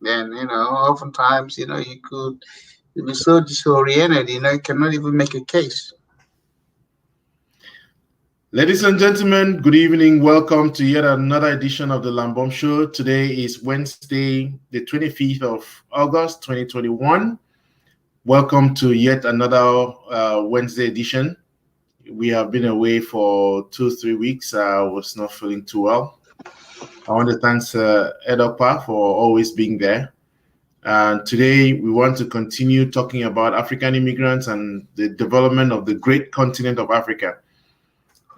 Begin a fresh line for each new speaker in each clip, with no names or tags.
And oftentimes, you could be so disoriented, you cannot even make a case.
Ladies and gentlemen, good evening. Welcome to yet another edition of the Lambom Show. Today is Wednesday, the 25th of August, 2021. Welcome to yet another Wednesday edition. We have been away for 2-3 weeks. I was not feeling too well. I want to thank Ed Okpa for always being there. And today we want to continue talking about African immigrants and the development of the great continent of Africa.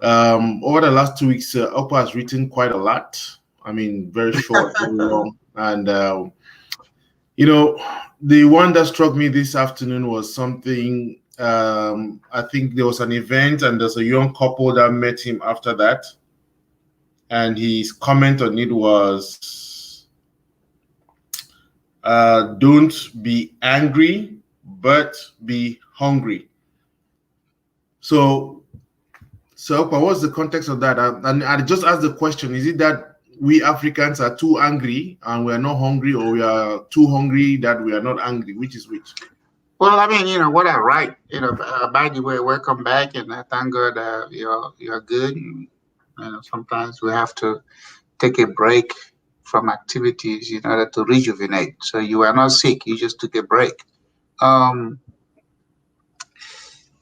Over the last 2 weeks, Okpa has written quite a lot. I mean, very short, very long. And, the one that struck me this afternoon was something, I think there was an event and there's a young couple that met him after that. And his comment on it was, don't be angry, but be hungry. So what's the context of that? And I just asked the question, is it that we Africans are too angry and we are not hungry, or we are too hungry that we are not angry? Which is which?
Well, I mean, what I write, by the way, welcome back, and I thank God you're good. And, sometimes we have to take a break from activities in order to rejuvenate. So you are not sick, you just took a break. Um,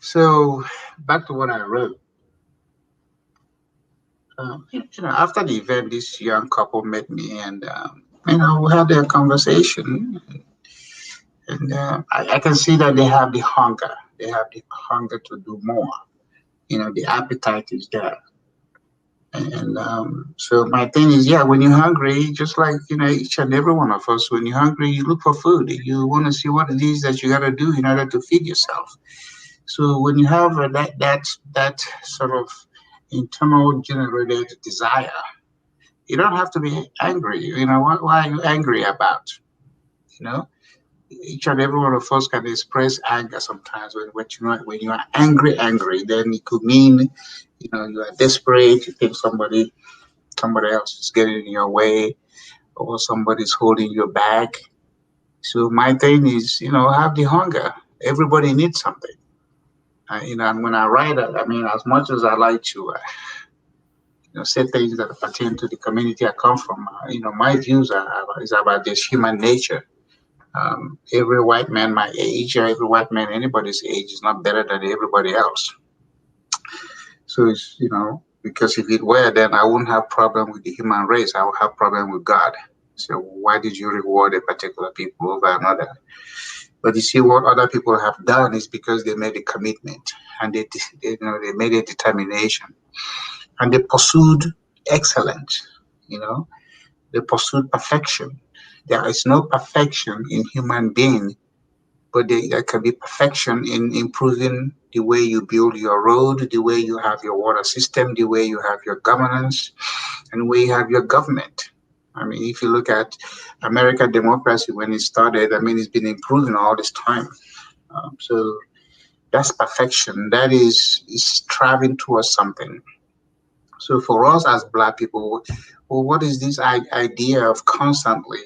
so back to what I wrote. After the event, this young couple met me, and we had a conversation, and I can see that they have the hunger. They have the hunger to do more. The appetite is there. And so my thing is, yeah, when you're hungry, just like each and every one of us, when you're hungry, you look for food. You want to see what it is that you got to do in order to feed yourself. So when you have that sort of internal generated desire, you don't have to be angry. Why are you angry about? You know, each and every one of us can express anger sometimes. When you are angry, then it could mean you are desperate. You think somebody else is getting in your way, or somebody's holding you back. So my thing is, have the hunger. Everybody needs something. And when I write, I mean, as much as I like to, say things that pertain to the community I come from, my views is about this human nature. Every white man my age, or every white man anybody's age, is not better than everybody else. So it's, because if it were, then I wouldn't have problem with the human race. I would have problem with God. So why did you reward a particular people over another? But you see, what other people have done is because they made a commitment, and they made a determination, and they pursued excellence. They pursued perfection. There is no perfection in human being, but there can be perfection in improving the way you build your road, the way you have your water system, the way you have your governance, and the way you have your government. I mean, if you look at American democracy when it started, I mean, it's been improving all this time. So that's perfection. That is striving towards something. So for us as Black people, well, what is this idea of constantly,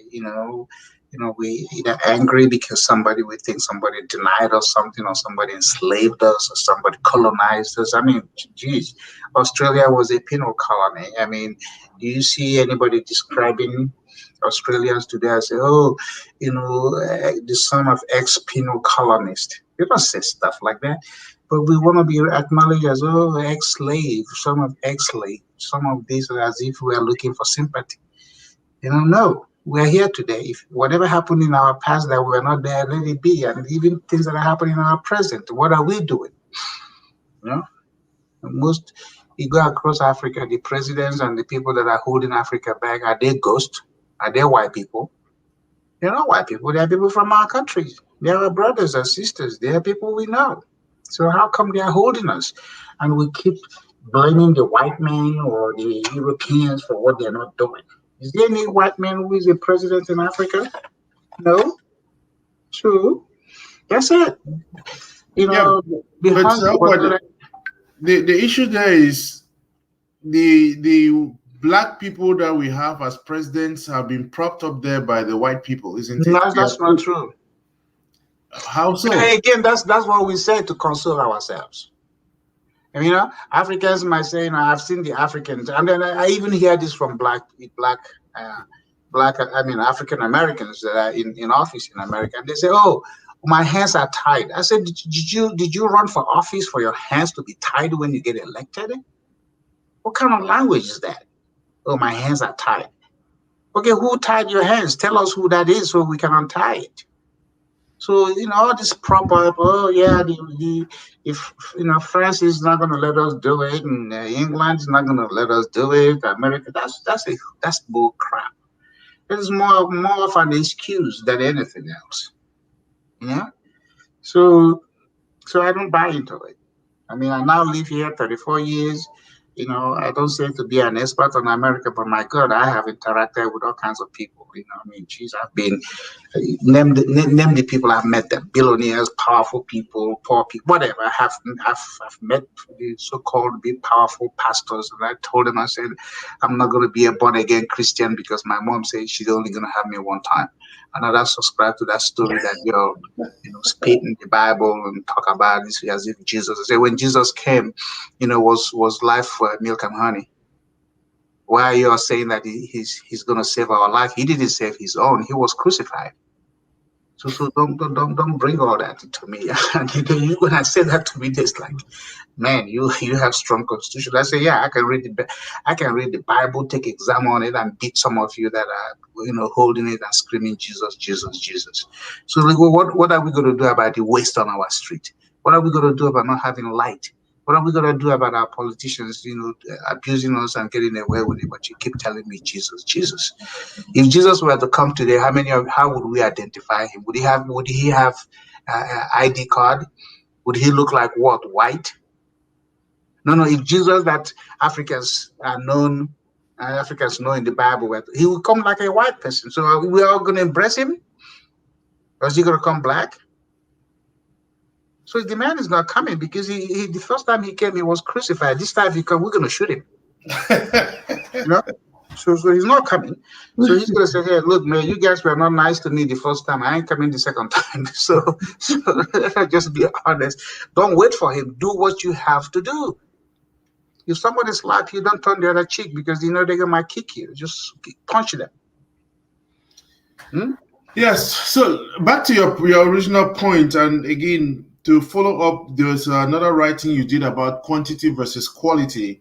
we either angry because we think somebody denied us something, or somebody enslaved us, or somebody colonized us. I mean, geez, Australia was a penal colony. I mean, do you see anybody describing Australians today as, oh, the son of ex-penal colonist? They don't say stuff like that. But we want to be acknowledged as, oh, ex-slave, son of ex-slave, some of this, as if we are looking for sympathy. No, we're here today. If whatever happened in our past that we're not there, let it be. And even things that are happening in our present, what are we doing? Most, you go across Africa, the presidents and the people that are holding Africa back, are they ghosts? Are they white people? They're not white people. They are people from our country. They are our brothers and sisters. They are people we know. So how come they are holding us? And we keep blaming the white man or the Europeans for what they're not doing. Is there any white man who is a president in Africa? No. True. That's it.
Yeah, but
the
the issue there is the black people that we have as presidents have been propped up there by the white people, isn't it?
No, that's not true.
How so?
Again, that's what we say to console ourselves. And, Africans might say, I've seen the Africans, and then I even hear this from uh, African Americans that are in office in America, and they say, "Oh, my hands are tied." I said, "Did you run for office for your hands to be tied when you get elected? What kind of language is that? Oh, my hands are tied. Okay, who tied your hands? Tell us who that is so we can untie it." So, all this prop up, oh yeah, if France is not going to let us do it, and England is not going to let us do it, America, that's bull crap. It is more of an excuse than anything else. So I don't buy into it. I mean, I now live here 34 years. I don't say to be an expert on America, but my God, I have interacted with all kinds of people. I mean, geez, I've been name the people I've met: them billionaires, powerful people, poor people, whatever. I've met the so-called big powerful pastors, and I told them, I said, I'm not going to be a born again Christian because my mom says she's only going to have me one time. And I subscribe to that story that spit in the Bible and talk about this as if Jesus. I say when Jesus came, was life for milk and honey. Why are you saying that he's going to save our life? He didn't save his own. He was crucified. So don't bring all that to me. And you when I say that to me, it's like, man, you have strong constitution. I say, yeah, I can read the Bible, take exam on it, and beat some of you that are holding it and screaming Jesus, Jesus, Jesus. So like, what are we going to do about the waste on our street? What are we going to do about not having light? What are we going to do about our politicians, abusing us and getting away with it? But you keep telling me Jesus, Jesus. If Jesus were to come today, how would we identify him? Would he have ID card? Would he look like what? White? No. If Jesus that Africans know in the Bible, he would come like a white person. So are we all going to embrace him? Or is he going to come black? So the man is not coming because the first time he came, he was crucified. This time he come, we're going to shoot him. So he's not coming. So he's going to say, hey, look, man, you guys were not nice to me the first time. I ain't coming the second time. So let's just be honest. Don't wait for him. Do what you have to do. If somebody slaps you, don't turn the other cheek because they might kick you. Just punch them.
Yes. So back to your original point, and again, to follow up, there's another writing you did about quantity versus quality.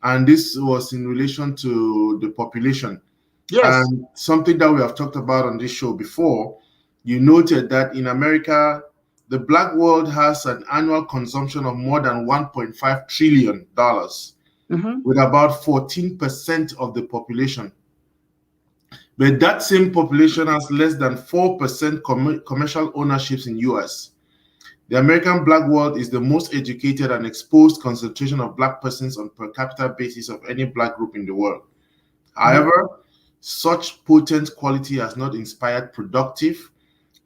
And this was in relation to the population.
Yes.
And something that we have talked about on this show before, you noted that in America, the black world has an annual consumption of more than $1.5 trillion, with about 14% of the population. But that same population has less than 4% commercial ownerships in US. The American black world is the most educated and exposed concentration of black persons on per capita basis of any black group in the world. However, such potent quality has not inspired productive,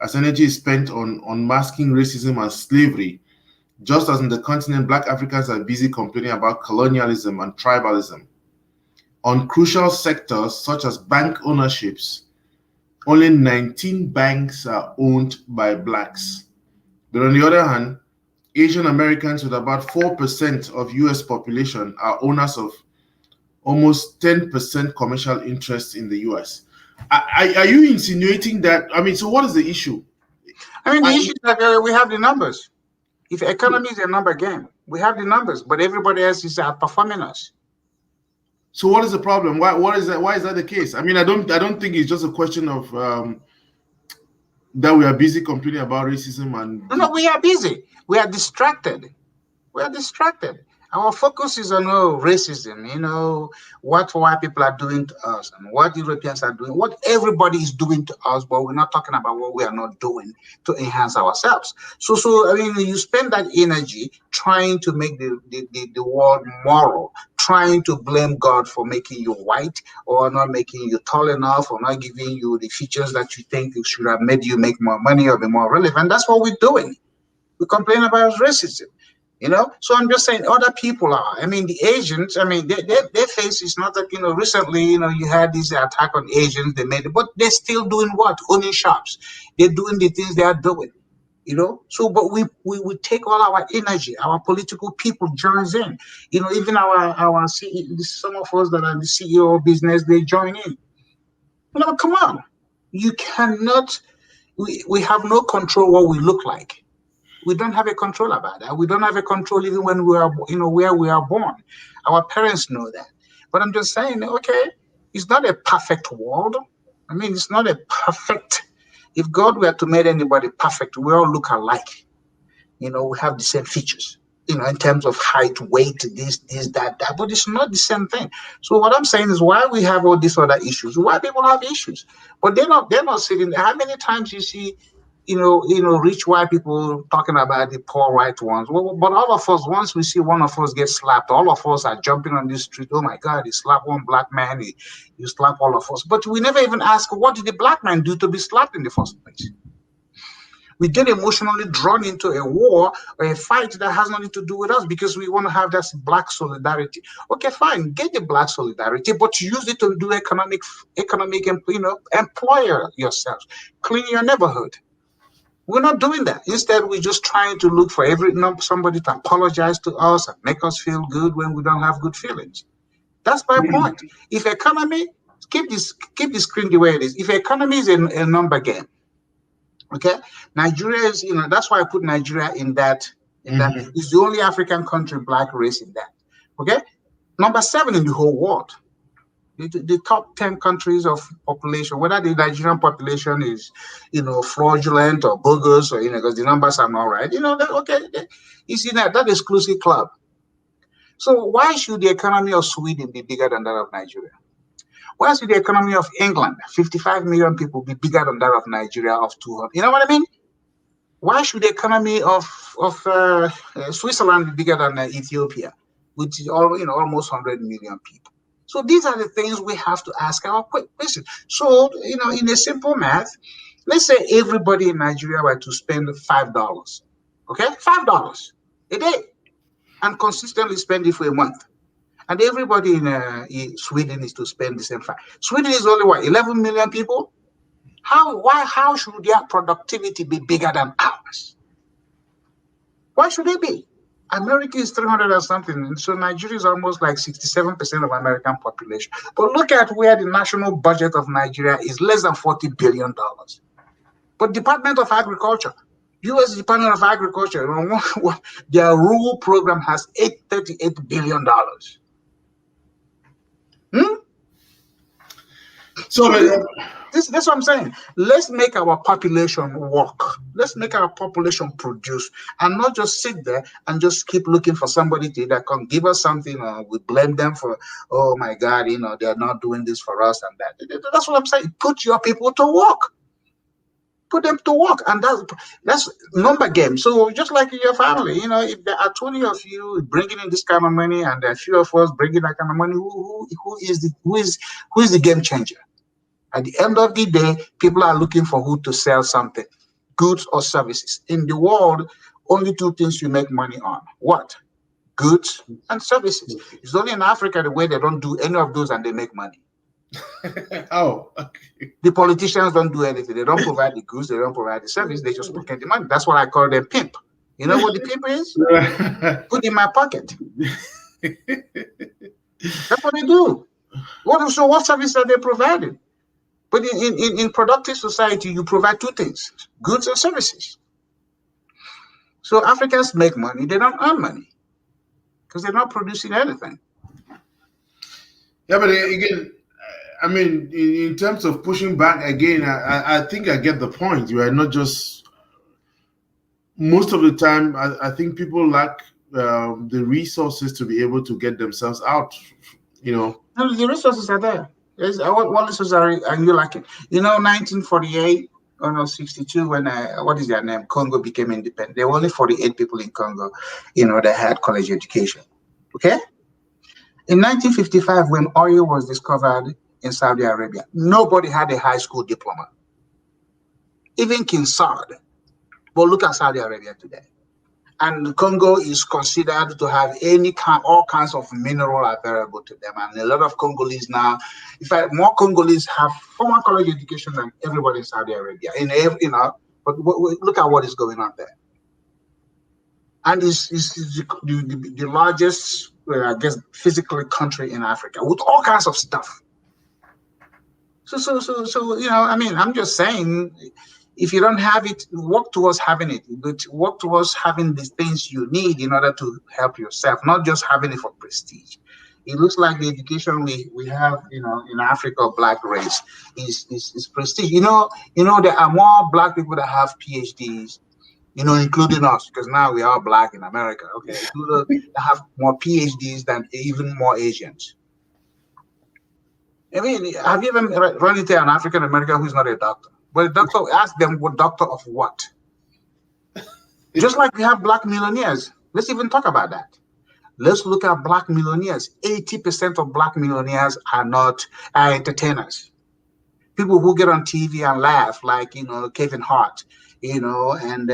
as energy is spent on unmasking racism and slavery. Just as in the continent, black Africans are busy complaining about colonialism and tribalism. On crucial sectors such as bank ownerships, only 19 banks are owned by blacks. But on the other hand, Asian Americans with about 4% of US population are owners of almost 10% commercial interest in the US. Are you insinuating that? I mean, so what is the issue?
I mean, the issue is that we have the numbers. If economy is a number game, we have the numbers, but everybody else is outperforming us.
So what is the problem? Why is that the case? I mean, I don't think it's just a question of that we are busy complaining about racism and
no, we are busy. We are distracted. Our focus is on racism, what white people are doing to us and what Europeans are doing, what everybody is doing to us, but we're not talking about what we are not doing to enhance ourselves. So I mean, you spend that energy trying to make the world moral, trying to blame God for making you white or not making you tall enough or not giving you the features that you think should have made you make more money or be more relevant. That's what we're doing. We complain about racism. You know, so I'm just saying other people are. I mean, the Asians, I mean, their face is not like, recently, you had this attack on Asians, they made it, but they're still doing what? Owning shops. They're doing the things they are doing, So, but we take all our energy, our political people joins in, even our some of us that are the CEO of business, they join in. Come on. You cannot, we have no control what we look like. We don't have a control about that. We don't have a control even when we are, where we are born. Our parents know that. But I'm just saying, okay, it's not a perfect world. I mean, it's not a perfect. If God were to make anybody perfect, we all look alike. We have the same features, in terms of height, weight, this, that, but it's not the same thing. So what I'm saying is why we have all these other issues, why people have issues, but they're not sitting there. How many times you see, rich white people talking about the poor white ones? Well, but all of us, once we see one of us get slapped, all of us are jumping on the street. Oh my God, he slapped one black man, you slap all of us. But we never even ask, what did the black man do to be slapped in the first place? We get emotionally drawn into a war or a fight that has nothing to do with us because we want to have that black solidarity. Okay, fine, get the black solidarity, but use it to do economic, employer yourselves, clean your neighborhood. We're not doing that. Instead, we're just trying to look for somebody to apologize to us and make us feel good when we don't have good feelings. That's my point. If economy, keep the screen the way it is. If economy is a number game, okay, Nigeria is, that's why I put Nigeria in that. It's the only African country, black race in that. Okay, number 7 in the whole world. The top 10 countries of population, whether the Nigerian population is, fraudulent or bogus, or because the numbers are not right. You see that exclusive club. So why should the economy of Sweden be bigger than that of Nigeria? Why should the economy of England, 55 million people, be bigger than that of Nigeria of 200? You know what I mean? Why should the economy of Switzerland be bigger than Ethiopia, which is almost 100 million people? So these are the things we have to ask our question. So, in a simple math, let's say everybody in Nigeria were to spend $5, okay? $5 a day, and consistently spend it for a month. And everybody in Sweden is to spend the same $5. Sweden is only, 11 million people? How should their productivity be bigger than ours? Why should it be? America is 300 or something, so Nigeria is almost like 67% of American population. But look at where the national budget of Nigeria is less than $40 billion. But Department of Agriculture, U.S. Department of Agriculture, their rural program has $38 billion. So that's what I'm saying. Let's make our population work. Let's make our population produce, and not just sit there and just keep looking for somebody that can give us something. We blame them for, oh my God, they're not doing this for us and that. That's what I'm saying. Put your people to work. Put them to work, and that's number game. So just like in your family, if there are 20 of you bringing in this kind of money, and there are a few of us bringing that kind of money, who is the game changer? At the end of the day, people are looking for who to sell something, goods or services. In the world, only 2 things you make money on. What? Goods and services. It's only in Africa the way they don't do any of those and they make money.
Oh, okay.
The politicians don't do anything. They don't provide the goods. They don't provide the service. They just pocket the money. That's what I call them pimp. You know what the pimp is? Put in my pocket. That's what they do. What service are they providing? But in productive society, you provide 2 things, goods and services. So Africans make money. They don't earn money because they're not producing anything.
Yeah, but again, I mean, in terms of pushing back, again, I think I get the point. You are not just, most of the time, I think people lack the resources to be able to get themselves out, No,
the resources are there. What resources are you lacking? 1948 or 62, when what is their name? Congo became independent. There were only 48 people in Congo, that had college education. Okay? In 1955, when oil was discovered in Saudi Arabia, nobody had a high school diploma. Even King Saud. But look at Saudi Arabia today. And Congo is considered to have all kinds of mineral available to them. And a lot of Congolese now, in fact, more Congolese have formal college education than everybody in Saudi Arabia. But look at what is going on there. And it's the largest, I guess, physically country in Africa with all kinds of stuff. So I'm just saying, if you don't have it, work towards having it. But work towards having the things you need in order to help yourself, not just having it for prestige. It looks like the education we have, in Africa, black race is prestige. There are more black people that have PhDs, including us, because now we are black in America. Okay, that have more PhDs than even more Asians. I mean, have you ever run into an African American who's not a doctor? But a doctor, ask them, what doctor of what? Just like we have black millionaires. Let's even talk about that. Let's look at black millionaires. 80% of black millionaires are entertainers. People who get on TV and laugh, like, Kevin Hart, and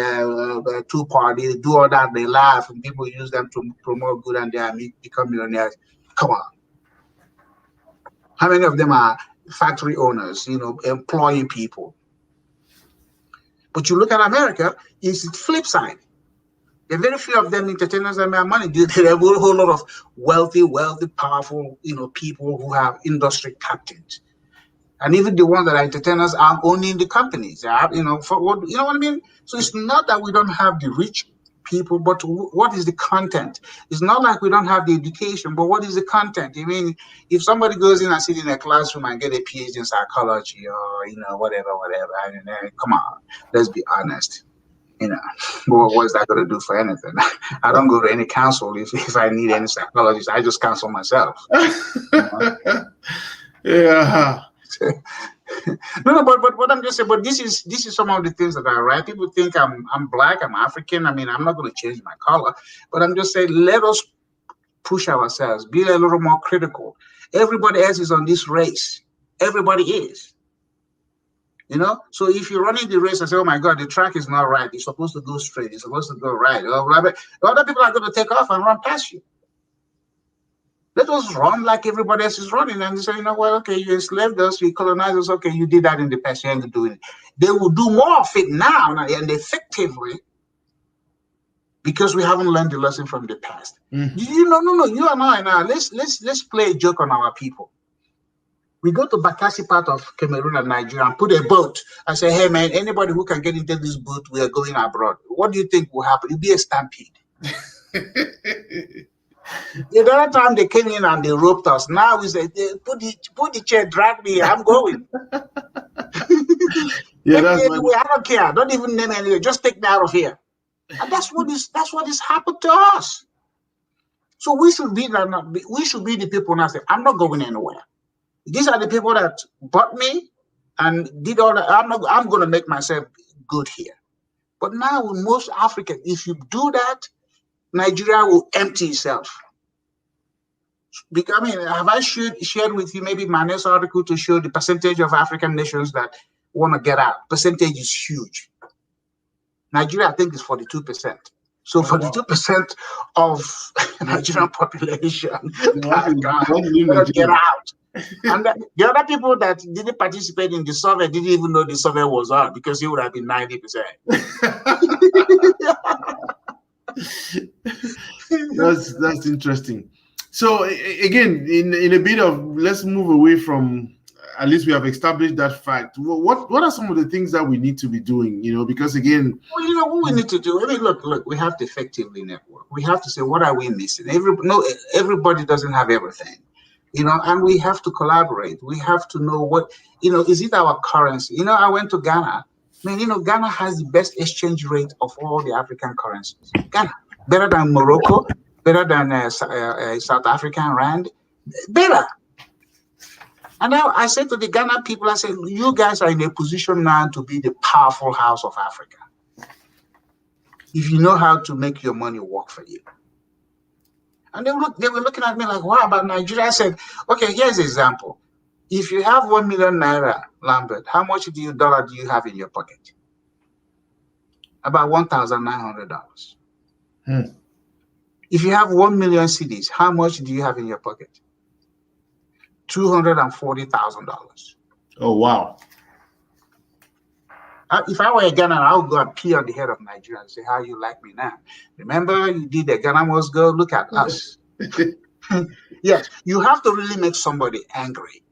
Two Party, do all that, they laugh, and people use them to promote good, and they become millionaires. Come on. How many of them are factory owners, employing people? But you look at America, it's the flip side. There are very few of them entertainers that make money. There are a whole lot of wealthy, powerful, people who have industry captains. And even the ones that are entertainers are owning the companies. For what, you know what I mean? So it's not that we don't have the rich people, but what is the content? It's not like we don't have the education, but what is the content? I mean, if somebody goes in and sit in a classroom and get a PhD in psychology or whatever, I mean, come on, let's be honest. What is that going to do for anything? I don't go to any counsel if I need any psychologist. I just counsel myself.
Yeah.
No, but what I'm just saying, but this is some of the things that are right. People think I'm black, I'm African. I mean, I'm not going to change my color, but I'm just saying, let us push ourselves, be a little more critical. Everybody else is on this race. Everybody is. So if you're running the race and say, oh my God, the track is not right, it's supposed to go straight, it's supposed to go right, other people are going to take off and run past you. Let us run like everybody else is running, and they say, okay, you enslaved us, you colonized us, okay, you did that in the past, you ain't doing it. They will do more of it now and effectively, because we haven't learned the lesson from the past.
Mm-hmm.
No, you and I now, let's play a joke on our people. We go to Bakassi part of Cameroon and Nigeria and put a boat and say, hey man, anybody who can get into this boat, we are going abroad. What do you think will happen? It'll be a stampede. The other time they came in and they roped us. Now we say, put the chair, drag me, I'm going.
Yeah,
I don't care. Don't even name anything. Just take me out of here. And that's what is happened to us. So we should be the people now say, I'm not going anywhere. These are the people that bought me and did all that. I'm going to make myself good here. But now with most Africans, if you do that, Nigeria will empty itself. Because, have I shared with you maybe my next article to show the percentage of African nations that want to get out? Percentage is huge. Nigeria, I think, is 42%. So 42% of Nigerian population want to get out. And the other people that didn't participate in the survey didn't even know the survey was on, because it would have been 90%.
That's interesting. So again, in a bit of, let's move away from, at least we have established that fact. What are some of the things that we need to be doing? Because again,
what we need to do. Look, we have to effectively network. We have to say, what are we missing? Everybody doesn't have everything. And we have to collaborate. We have to know what, is it our currency? I went to Ghana. Ghana has the best exchange rate of all the African currencies. Ghana, better than Morocco, better than South African rand, better. And now I said to the Ghana people, I said, you guys are in a position now to be the powerful house of Africa, if you know how to make your money work for you. And they were looking at me like, what about Nigeria? I said, okay, here's an example. If you have 1 million naira, Lambert, how much dollar do you have in your pocket? About $1,900. If you have 1 million CDs, how much do you have in your pocket? $240,000.
Oh, wow.
If I were a Ghana, I would go and pee on the head of Nigeria and say, how you like me now? Remember, you did the Ghana must go, look at us. Yes, you have to really make somebody angry.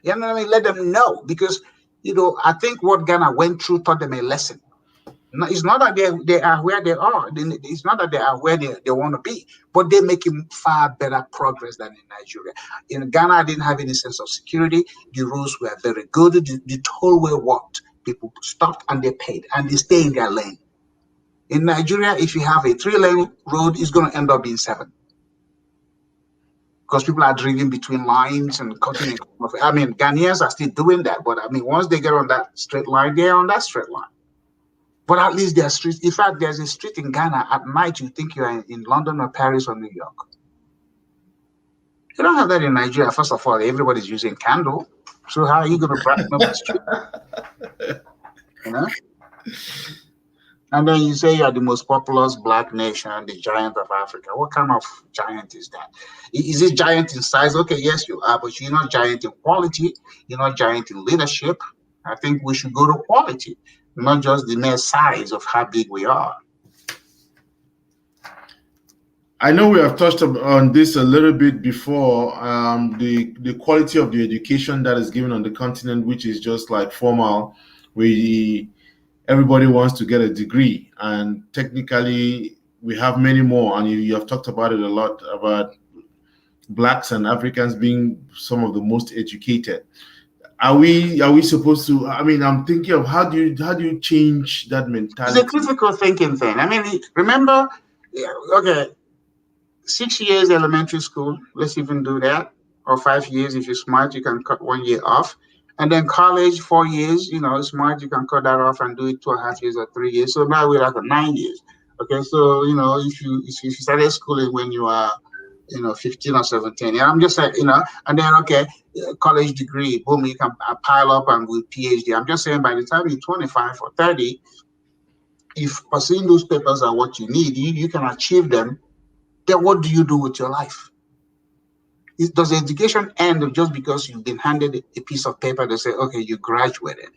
You know what I mean? Let them know, because, I think what Ghana went through taught them a lesson. It's not that they are where they are. It's not that they are where they want to be, but they're making far better progress than in Nigeria. In Ghana, didn't have any sense of security. The rules were very good. The tollway worked. People stopped and they paid, and they stay in their lane. In Nigeria, if you have a 3-lane road, it's going to end up being 7. Because people are driving between lines and cutting. I mean, Ghanaians are still doing that, but I mean, once they get on that straight line, they're on that straight line. But at least there are streets. In fact, there's a street in Ghana at night. You think you're in London or Paris or New York. You don't have that in Nigeria. First of all, everybody's using candle. So how are you going to brighten up the street? And then you say you're the most populous Black nation, the giant of Africa. What kind of giant is that? Is it giant in size? Okay, yes, you are, but you're not giant in quality. You're not giant in leadership. I think we should go to quality, not just the mere size of how big we are.
I know we have touched on this a little bit before, the quality of the education that is given on the continent, which is just like formal, where everybody wants to get a degree. And technically, we have many more, and you have talked about it a lot, about Blacks and Africans being some of the most educated. Are we supposed to? I mean, I'm thinking of how do you change that mentality?
It's a critical thinking thing. I mean, remember, okay, 6 years elementary school. Let's even do that, or 5 years. If you're smart, you can cut 1 year off, and then college 4 years. Smart, you can cut that off and do it 2.5 years or 3 years. So now we're like 9 years. Okay, so if you started schooling when you are 15 or 17. Yeah, I'm just saying, and then, okay, college degree, boom, you can pile up and with PhD. I'm just saying by the time you're 25 or 30, if pursuing those papers are what you need, you can achieve them, then what do you do with your life? Does education end just because you've been handed a piece of paper to say, okay, you graduated?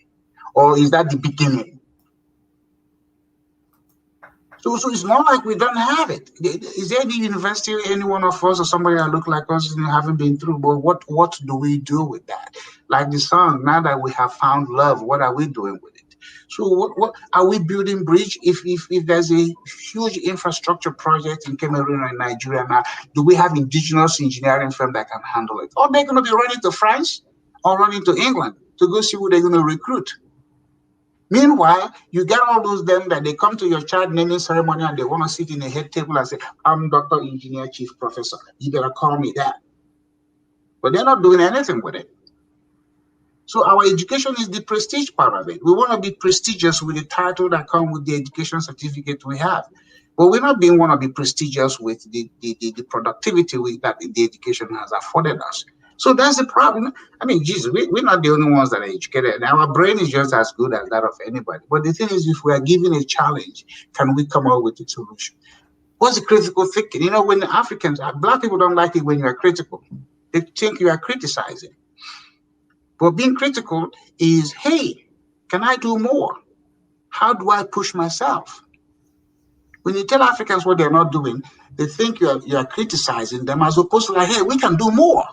Or is that the beginning? So it's not like we don't have it. Is there any university, any one of us or somebody that look like us haven't been through? But what do we do with that? Like the song, now that we have found love, what are we doing with it? So what are we building bridge? If there's a huge infrastructure project in Cameroon and Nigeria now, do we have indigenous engineering firm that can handle it? Or they're going to be running to France or running to England to go see who they're going to recruit? Meanwhile, you get all those them that they come to your child naming ceremony and they want to sit in a head table and say, I'm Dr. Engineer Chief Professor. You better call me that. But they're not doing anything with it. So our education is the prestige part of it. We want to be prestigious with the title that comes with the education certificate we have. But we're not want to be prestigious with the productivity that the education has afforded us. So that's the problem. I mean, Jesus, we're not the only ones that are educated. Our brain is just as good as that of anybody. But the thing is, if we are given a challenge, can we come up with a solution? What's the critical thinking? When the Africans, Black people don't like it when you are critical. They think you are criticizing. But being critical is, hey, can I do more? How do I push myself? When you tell Africans what they're not doing, they think you are criticizing them, as opposed to like, hey, we can do more.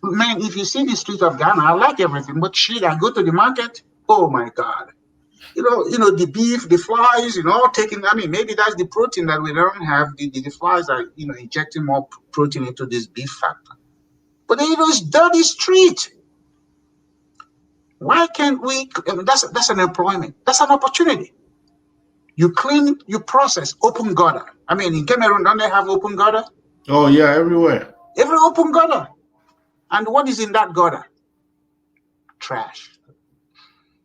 Man, if you see the street of Ghana, I like everything, but shit, I go to the market, oh my God. The beef, the flies, taking, maybe that's the protein that we don't have. The flies are, injecting more protein into this beef factor. But it's dirty street. Why can't we? That's an employment. That's an opportunity. You clean, you process, open gutter. In Cameroon, don't they have open gutter?
Oh yeah, everywhere.
Every open gutter. And what is in that gutter? Trash.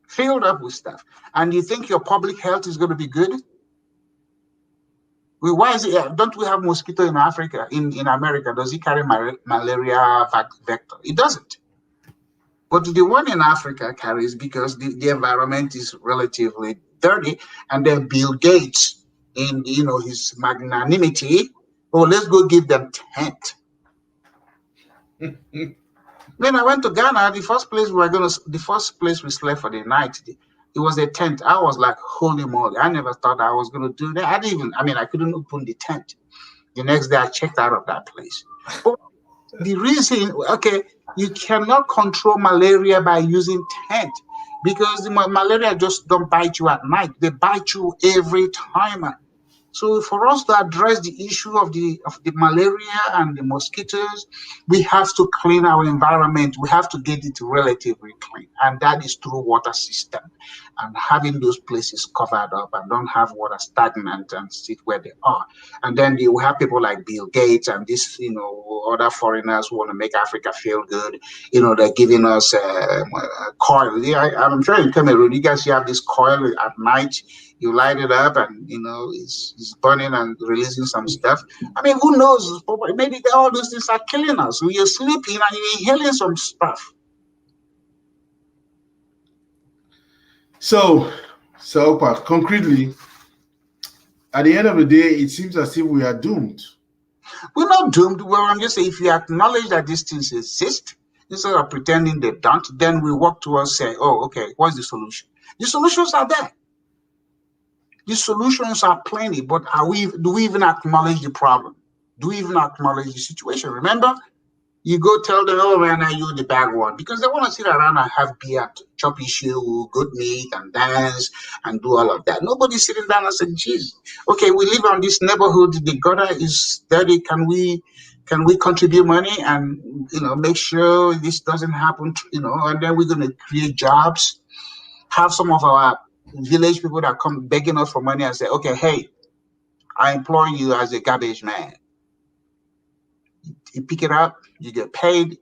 Filled up with stuff. And you think your public health is going to be good? Why is it? Don't we have mosquito in Africa, in America? Does it carry malaria vector? It doesn't. But the one in Africa carries because the environment is relatively dirty. And then Bill Gates in his magnanimity. Oh, let's go give them tent. When I went to Ghana, the first place we slept for the night, it was a tent. I was like, holy moly! I never thought I was gonna do that. I couldn't open the tent. The next day, I checked out of that place. But the reason, okay, you cannot control malaria by using tent because the malaria just don't bite you at night. They bite you every time. So for us to address the issue of the malaria and the mosquitoes, we have to clean our environment. We have to get it relatively clean, and that is through water system and having those places covered up and don't have water stagnant and sit where they are. And then you have people like Bill Gates and this, other foreigners who want to make Africa feel good. They're giving us coil. Yeah, I'm sure in Cameroon, you guys, you have this coil at night. You light it up and it's burning and releasing some stuff. I mean, who knows? Maybe all those things are killing us. We are sleeping and you're inhaling some stuff.
So concretely, at the end of the day, it seems as if we are doomed.
We're not doomed. Well, I'm just saying, if you acknowledge that these things exist, instead of pretending they don't, then we work towards saying, oh, okay, what's the solution? The solutions are there. The solutions are plenty, but do we even acknowledge the problem? Do we even acknowledge the situation? Remember, you go tell them, oh man, you're the bad one, because they want to sit around and have beer, chop issue, good meat, and dance and do all of that. Nobody's sitting down and saying, geez, okay, we live on this neighborhood, the gutter is dirty, can we contribute money and make sure this doesn't happen, and then we're going to create jobs, have some of our village people that come begging us for money and say, okay, hey, I employ you as a garbage man. You pick it up, you get paid.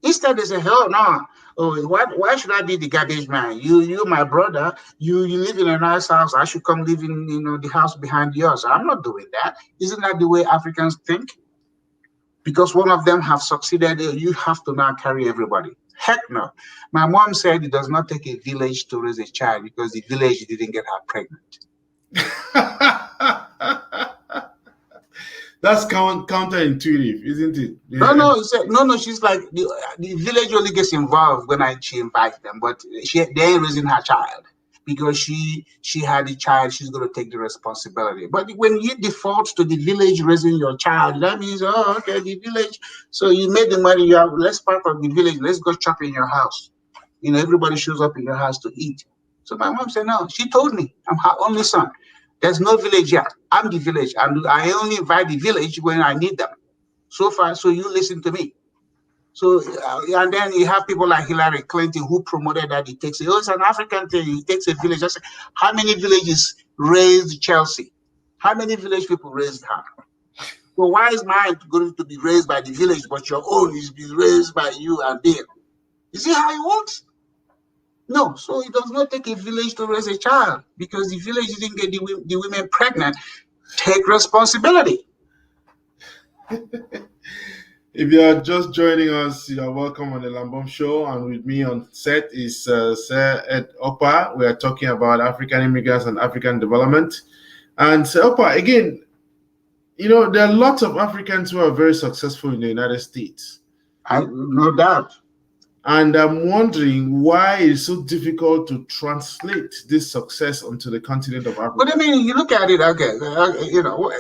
Instead, they say, hell no. Oh, why should I be the garbage man? You my brother. You live in a nice house. I should come live in the house behind yours. I'm not doing that. Isn't that the way Africans think? Because one of them have succeeded, you have to now carry everybody. Heck no. My mom said it does not take a village to raise a child because the village didn't get her pregnant.
That's counterintuitive, isn't it?
Yeah. No. She's like the village only gets involved when she invites them, but they ain't raising her child because she had a child. She's going to take the responsibility. But when you default to the village raising your child, that means okay, the village. So you made the money. You have less part of the village. Let's go shop in your house. Everybody shows up in your house to eat. So my mom said no. She told me I'm her only son. There's no village yet. I'm the village. I only invite the village when I need them. So far, so you listen to me. So, and then you have people like Hillary Clinton who promoted that it's an African thing. It takes a village. I said, how many villages raised Chelsea? How many village people raised her? So why is mine going to be raised by the village, but your own is being raised by you and them? You see how it works? No, so it does not take a village to raise a child because the village didn't get the women pregnant. Take responsibility.
If you are just joining us, you are welcome on the Lambom Show, and with me on set is Sir Ed Okpa. We are talking about African immigrants and African development. And Sir Okpa, again, there are lots of Africans who are very successful in the United States.
No doubt.
And I'm wondering why it's so difficult to translate this success onto the continent of Africa.
But I mean, you look at it, okay,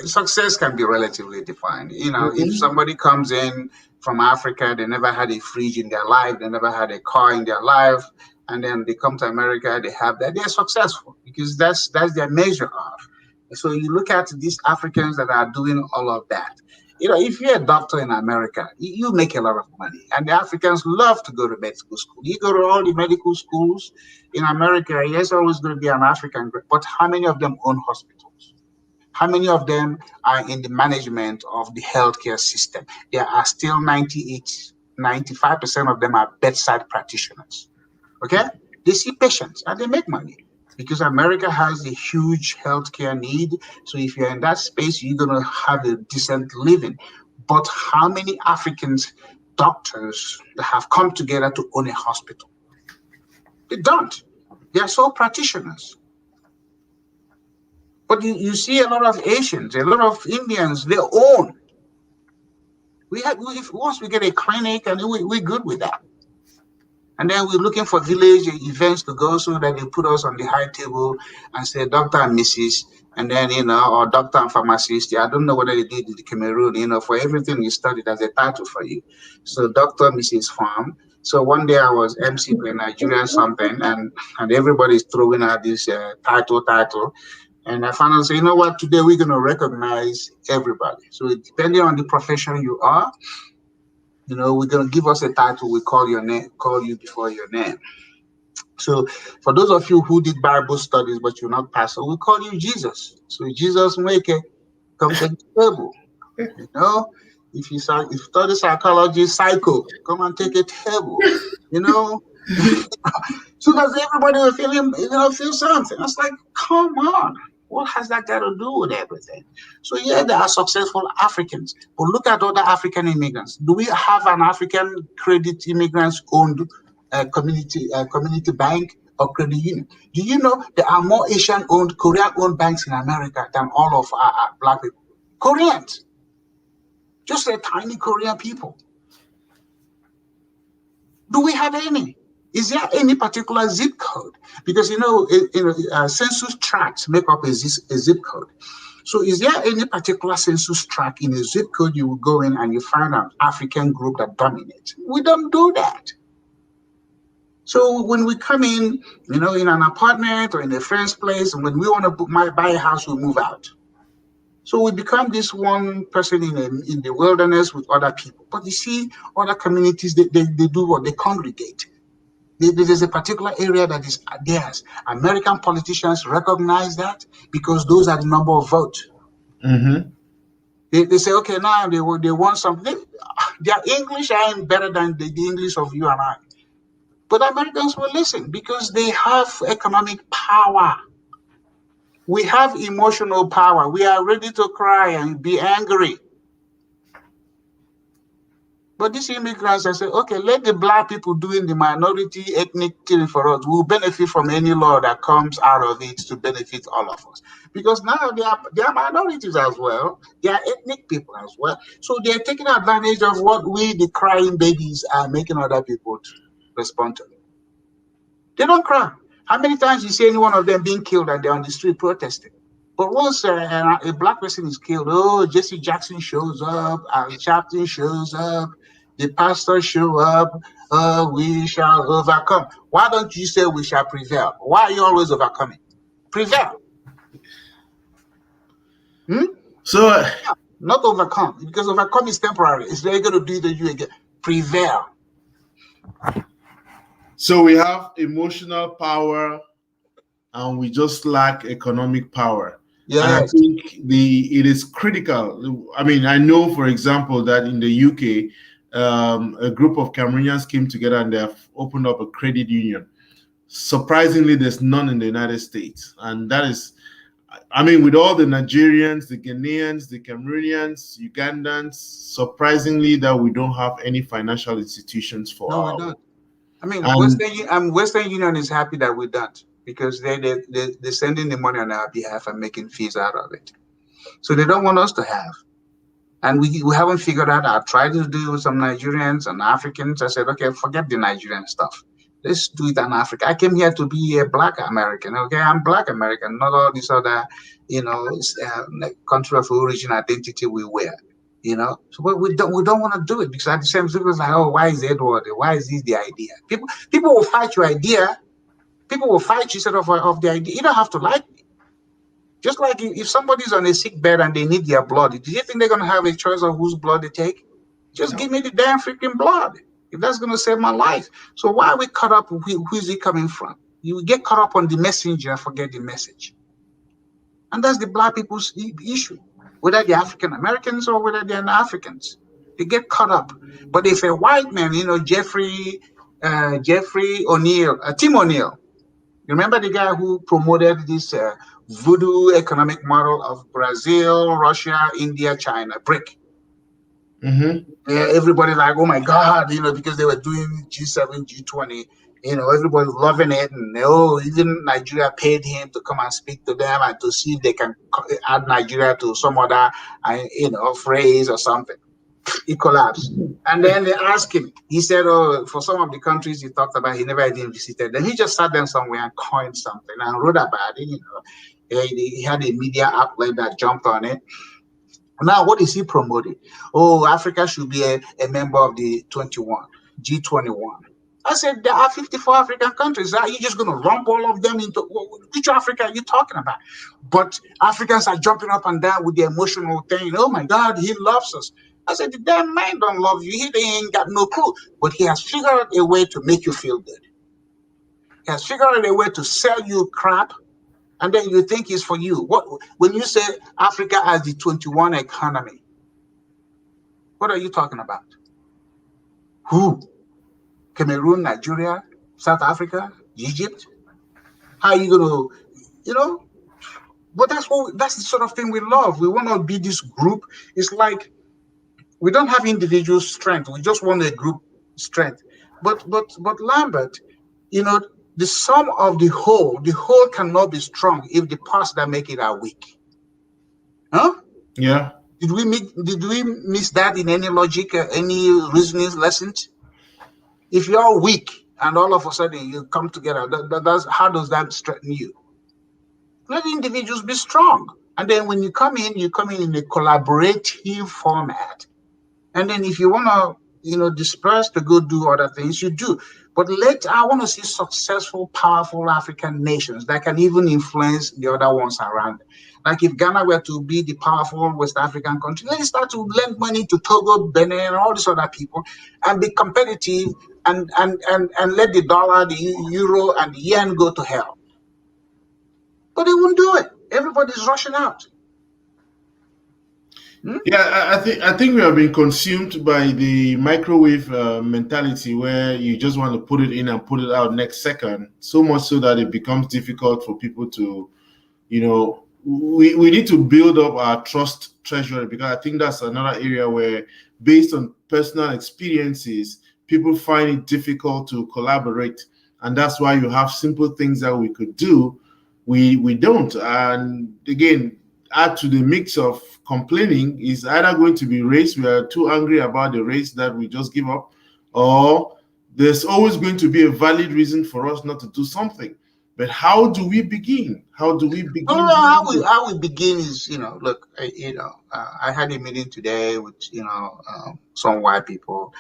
success can be relatively defined. If somebody comes in from Africa, they never had a fridge in their life, they never had a car in their life, and then they come to America, they have that, they're successful because that's their measure of. So you look at these Africans that are doing all of that. If you're a doctor in America, you make a lot of money. And the Africans love to go to medical school. You go to all the medical schools in America, there's always going to be an African, but how many of them own hospitals? How many of them are in the management of the healthcare system? There are still 95% of them are bedside practitioners. Okay? They see patients and they make money. Because America has a huge healthcare need. So if you're in that space, you're going to have a decent living. But how many Africans, doctors, that have come together to own a hospital? They don't. They are sole practitioners. But you see a lot of Asians, a lot of Indians, they own. Once we get a clinic, and we're good with that. And then we're looking for village events to go so that they put us on the high table and say Dr. and Mrs. And then, or doctor and pharmacist. Yeah, I don't know whether they did in the Cameroon, for everything you studied as a title for you. So Dr. Mrs. Farm. So one day I was MC in Nigeria something, and everybody's throwing out this title. And I found out, so you know what, today we're going to recognize everybody. So depending on the profession you are, we're going to give us a title. We call you before your name. So for those of you who did Bible studies, but you're not pastor, we call you Jesus. So Jesus make it, come take the table. If you study psychology, psycho, come and take a table. So that everybody will feel something. It's like, come on. What has that got to do with everything? So yeah, there are successful Africans, but look at other African immigrants. Do we have an African credit immigrants owned community bank or credit union? Do you know there are more Asian owned, Korean owned banks in America than all of our black people? Koreans, just a tiny Korean people. Do we have any? Is there any particular zip code? Because census tracts make up a zip code. So is there any particular census tract in a zip code you will go in and you find an African group that dominates? We don't do that. So when we come in, in an apartment or in a friend's place, and when we want to buy a house, we move out. So we become this one person in the wilderness with other people. But you see, other communities, they do what? They congregate. There's a particular area that is theirs. American politicians recognize that because those are the number of votes.
Mm-hmm.
They say, okay, now they want something. Their English ain't better than the English of you and I. But Americans will listen because they have economic power. We have emotional power. We are ready to cry and be angry. But these immigrants, I say, okay, let the black people doing the minority ethnic thing for us. We'll benefit from any law that comes out of it to benefit all of us. Because now they are minorities as well. They are ethnic people as well. So they're taking advantage of what we, the crying babies, are making other people respond to. They don't cry. How many times you see any one of them being killed and they're on the street protesting? But once a black person is killed, Jesse Jackson shows up, Al Sharpton shows up, the pastor show up, we shall overcome. Why don't you say we shall prevail? Why are you always overcoming? Prevail.
So
not overcome, because overcome is temporary. It's very going to do to you again. Prevail.
So we have emotional power and we just lack economic power.
Yes.
And I think it is critical. I mean, I know, for example, that in the UK, a group of Cameroonians came together and they have opened up a credit union. Surprisingly, there's none in the United States. And that is, I mean, with all the Nigerians, the Ghanaians, the Cameroonians, Ugandans, surprisingly that we don't have any financial institutions for
No, we don't. I mean, Western Union is happy that we don't, because they're sending the money on our behalf and making fees out of it. So they don't want us to have. And we haven't figured out. I tried to do with some Nigerians and Africans. I said, okay, forget the Nigerian stuff. Let's do it in Africa. I came here to be a black American. Okay, I'm black American, not all this other, country of origin identity we wear. So we don't want to do it, because at the same time, it's like, oh, why is Edward? Why is this the idea? People will fight your idea. People will fight you instead of the idea. You don't have to like me. Just like if somebody's on a sick bed and they need their blood, do you think they're going to have a choice of whose blood they take? Just give me the damn freaking blood, if that's going to save my life. So why are we caught up with who is it coming from? You get caught up on the messenger and forget the message. And that's the black people's issue, whether they're African Americans or whether they're Africans. They get caught up. But if a white man, Jeffrey O'Neill, Tim O'Neill, you remember the guy who promoted this voodoo economic model of Brazil, Russia, India, China, BRIC?
Mm-hmm.
Everybody like, oh my God, because they were doing G7, G20, Everybody's loving it, and even Nigeria paid him to come and speak to them and to see if they can add Nigeria to some other, phrase or something. He collapsed. And then they asked him. He said, "Oh, for some of the countries he talked about, he never even visited. Then he just sat them somewhere and coined something and wrote about it. He had a media outlet that jumped on it. Now, what is he promoting? Oh, Africa should be a member of the 21, G21. I said, there are 54 African countries. Are you just going to lump all of them into which Africa are you talking about? But Africans are jumping up and down with the emotional thing. Oh my God, he loves us. I said, the damn man don't love you. He ain't got no clue. But he has figured out a way to make you feel good. He has figured out a way to sell you crap, and then you think it's for you. When you say Africa as the 21 economy, what are you talking about? Who? Cameroon, Nigeria, South Africa, Egypt? How are you gonna, But that's the sort of thing we love. We want to be this group. It's like we don't have individual strength. We just want a group strength. But Lambert, the sum of the whole cannot be strong if the parts that make it are weak. Huh?
Yeah.
Did we miss that in any logic, any reasoning lessons? If you're weak and all of a sudden you come together, how does that strengthen you? Let individuals be strong. And then when you come in in a collaborative format. And then if you want to, disperse to go do other things, you do. But I want to see successful, powerful African nations that can even influence the other ones around them. Like if Ghana were to be the powerful West African country, let's start to lend money to Togo, Benin, and all these other people and be competitive and let the dollar, the euro, and the yen go to hell. But they won't do it. Everybody's rushing out.
Yeah, I think we have been consumed by the microwave mentality where you just want to put it in and put it out next second, so much so that it becomes difficult for people to, we need to build up our trust treasury, because I think that's another area where, based on personal experiences, people find it difficult to collaborate. And that's why you have simple things that we could do, we don't. And again, add to the mix of complaining is either going to be race, we are too angry about the race that we just give up, or there's always going to be a valid reason for us not to do something. But how do we begin? How we
begin is, look, I had a meeting today with, some white people,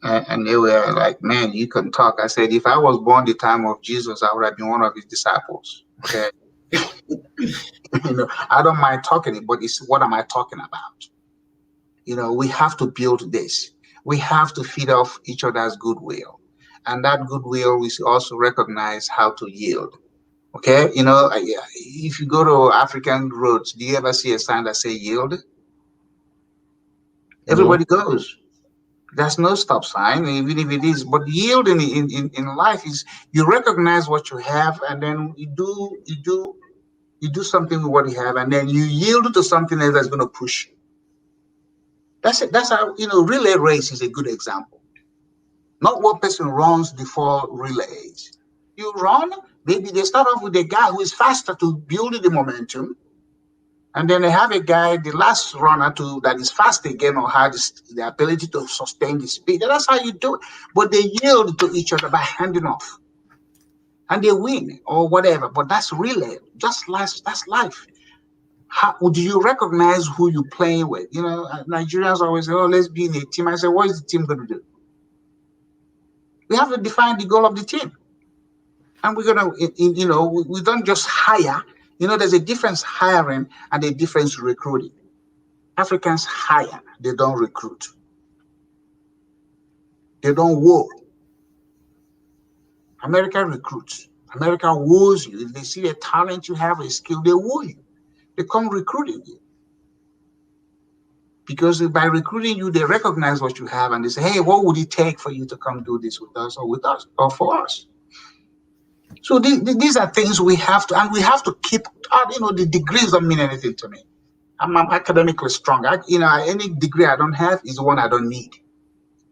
and they were like, man, you can talk. I said, if I was born the time of Jesus, I would have been one of his disciples. Okay. I don't mind talking it, but it's what am I talking about? We have to build this. We have to feed off each other's goodwill. And that goodwill, we also recognize how to yield. Okay? If you go to African roads, do you ever see a sign that say yield? Everybody goes. There's no stop sign, even if it is. But yield in life is you recognize what you have, and then you do something with what you have, and then you yield to something else that's going to push you. That's it. That's how, relay race is a good example. Not one person runs the 4 relays. You run, maybe they start off with a guy who is faster to build the momentum, and then they have a guy, the last runner, that is fast again or has the ability to sustain the speed. And that's how you do it. But they yield to each other by handing off. And they win or whatever. But that's relay. Just life. That's life. How do you recognize who you're playing with? Nigerians always say, oh, let's be in a team. I say, what is the team going to do? We have to define the goal of the team. And we're going to, we don't just hire. There's a difference hiring and a difference recruiting. Africans hire, they don't recruit. They don't woo. America recruits. America woos you. If they see a talent you have, a skill, they woo you. They come recruiting you. Because by recruiting you, they recognize what you have and they say, hey, what would it take for you to come do this with us or for us? So these are things we have to, and we have to keep, the degrees don't mean anything to me. I'm academically strong. Any degree I don't have is the one I don't need.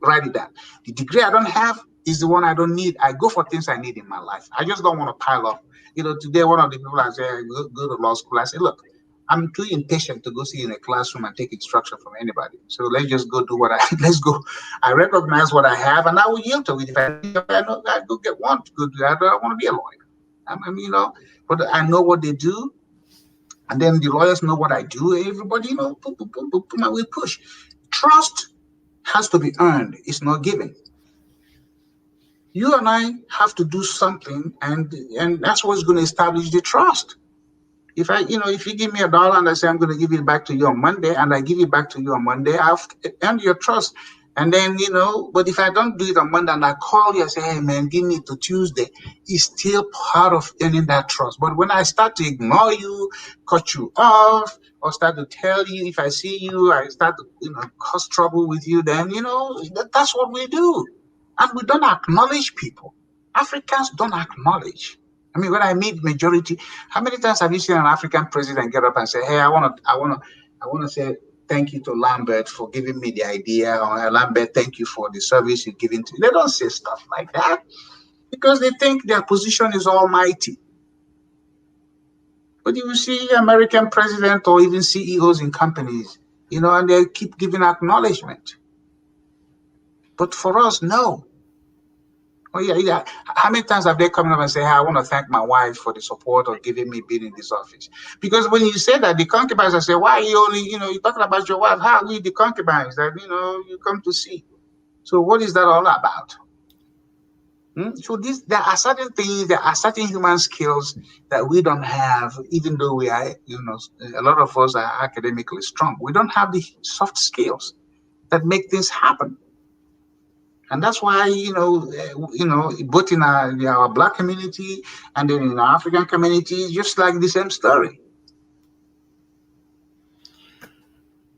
Write it down. The degree I don't have is the one I don't need. I go for things I need in my life. I just don't want to pile up. Today, one of the people I say, go to law school. I say, look, I'm too impatient to go sit in a classroom and take instruction from anybody. So let's just go do let's go. I recognize what I have and I will yield to it. If I know, I go get one to go do that. I don't want to be a lawyer. But I know what they do. And then the lawyers know what I do. Everybody, boom, boom, boom, boom, boom, and we push. Trust has to be earned. It's not given. You and I have to do something, and that's what's going to establish the trust. If you give me $1 and I say I'm going to give it back to you on Monday, and I give it back to you on Monday, I've earned your trust. And then, but if I don't do it on Monday and I call you and say, hey man, give me to Tuesday, it's still part of earning that trust. But when I start to ignore you, cut you off, or start to tell you, if I see you, I start to, cause trouble with you, then, that's what we do. And we don't acknowledge people. Africans don't acknowledge. I mean, when I meet majority, how many times have you seen an African president get up and say, hey, I want to say thank you to Lambert for giving me the idea, or Lambert, thank you for the service you've given to me. They don't say stuff like that because they think their position is almighty. But you will see American president or even CEOs in companies, and they keep giving acknowledgement. But for us, no. Oh, yeah. How many times have they come up and say, hey, I want to thank my wife for the support of giving me being in this office? Because when you say that, the concubines, I say, why are you only, you're talking about your wife? How are we the concubines that, you come to see? So what is that all about? So there are certain things, there are certain human skills that we don't have, even though we are, a lot of us are academically strong. We don't have the soft skills that make things happen. And that's why, both in our Black community and then in our African community, just like the same story.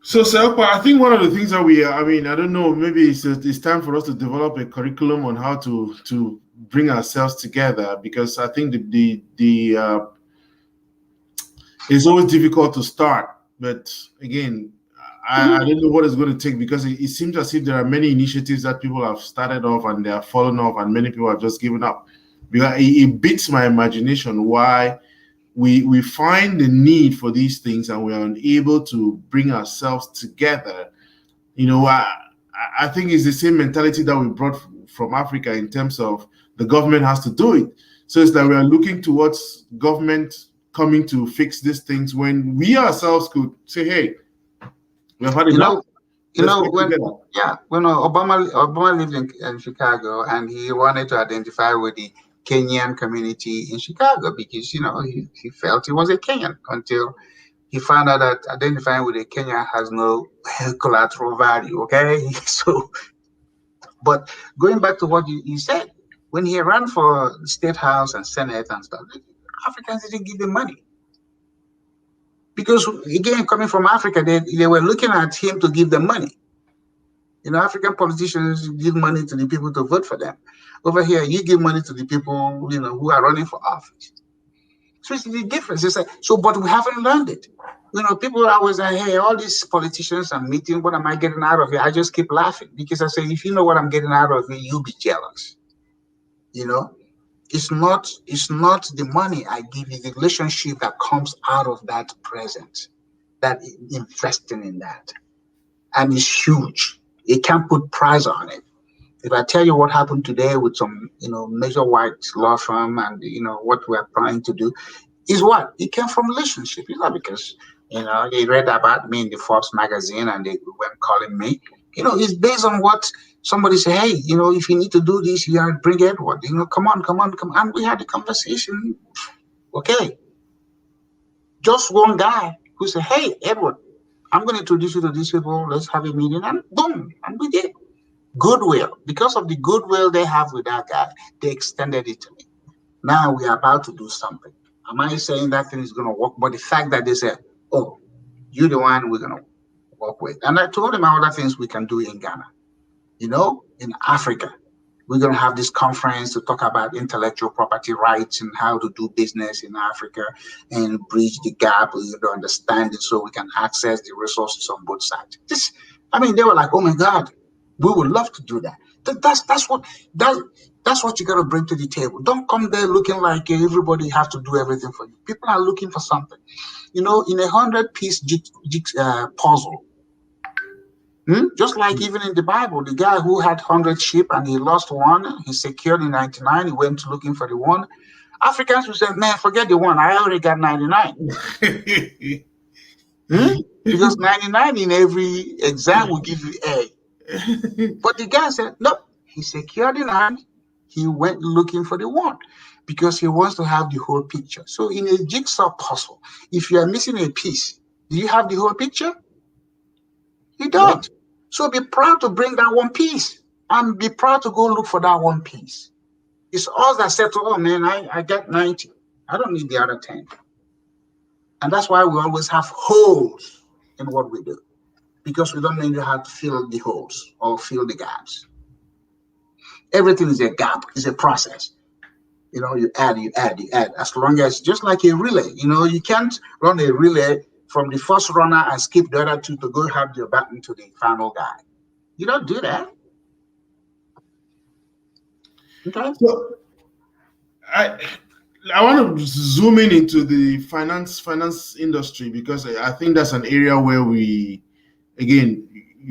So, Sir Okpa, I think one of the things that I don't know, maybe it's time for us to develop a curriculum on how to bring ourselves together, because I think it's always difficult to start. But again, I don't know what it's going to take, because it seems as if there are many initiatives that people have started off and they have fallen off, and many people have just given up. Because it beats my imagination why we find the need for these things and we are unable to bring ourselves together. I think it's the same mentality that we brought from Africa in terms of the government has to do it. So it's that we are looking towards government coming to fix these things when we ourselves could say, hey, we have had enough.
When Obama lived in Chicago, and he wanted to identify with the Kenyan community in Chicago because he felt he was a Kenyan until he found out that identifying with a Kenyan has no collateral value. Okay, so but going back to what you said, when he ran for state house and senate and stuff, Africans didn't give him money. Because again, coming from Africa, they were looking at him to give them money. African politicians give money to the people to vote for them. Over here, you give money to the people, who are running for office. So it's the difference. It's like, but we haven't learned it. People are always like, hey, all these politicians are meeting, what am I getting out of it? I just keep laughing because I say, if you know what I'm getting out of it, you'll be jealous. It's not the money I give you, the relationship that comes out of that present, that investing in that. And it's huge. You can't put price on it. If I tell you what happened today with some, major white law firm and, what we're trying to do is what? It came from relationship. It's not because, they read about me in the Forbes magazine and they went calling me. It's based on what somebody said, hey, if you need to do this, you have to bring Edward. Come on. And we had a conversation. Okay. Just one guy who said, hey, Edward, I'm going to introduce you to these people. Let's have a meeting. And boom. And we did. Goodwill. Because of the goodwill they have with that guy, they extended it to me. Now we are about to do something. Am I saying that thing is going to work? But the fact that they said, oh, you're the one we're going to work with. And I told them other things we can do in Ghana. In Africa, we're going to have this conference to talk about intellectual property rights and how to do business in Africa and bridge the gap, understanding so we can access the resources on both sides. They were like, oh my God, we would love to do that. That's what you got to bring to the table. Don't come there looking like everybody have to do everything for you. People are looking for something. In a 100-piece puzzle, just like even in the Bible, the guy who had 100 sheep and he lost one, he secured the 99. He went looking for the one. Africans will say, "Man, forget the one. I already got 99." Because 99 in every exam will give you A. But the guy said, "Nope." He secured the 9. He went looking for the one because he wants to have the whole picture. So in a jigsaw puzzle, if you are missing a piece, do you have the whole picture? You don't. So be proud to bring that one piece and be proud to go look for that one piece. It's us that said, "Oh man, I got 90. I don't need the other 10." And that's why we always have holes in what we do, because we don't know how to fill the holes or fill the gaps. Everything is a gap, it's a process. You add. As long as, just like a relay, you can't run a relay from the first runner and skip the other two to go have your baton to the final guy. You don't do that. Okay.
So I want to zoom into the finance industry, because I think that's an area where you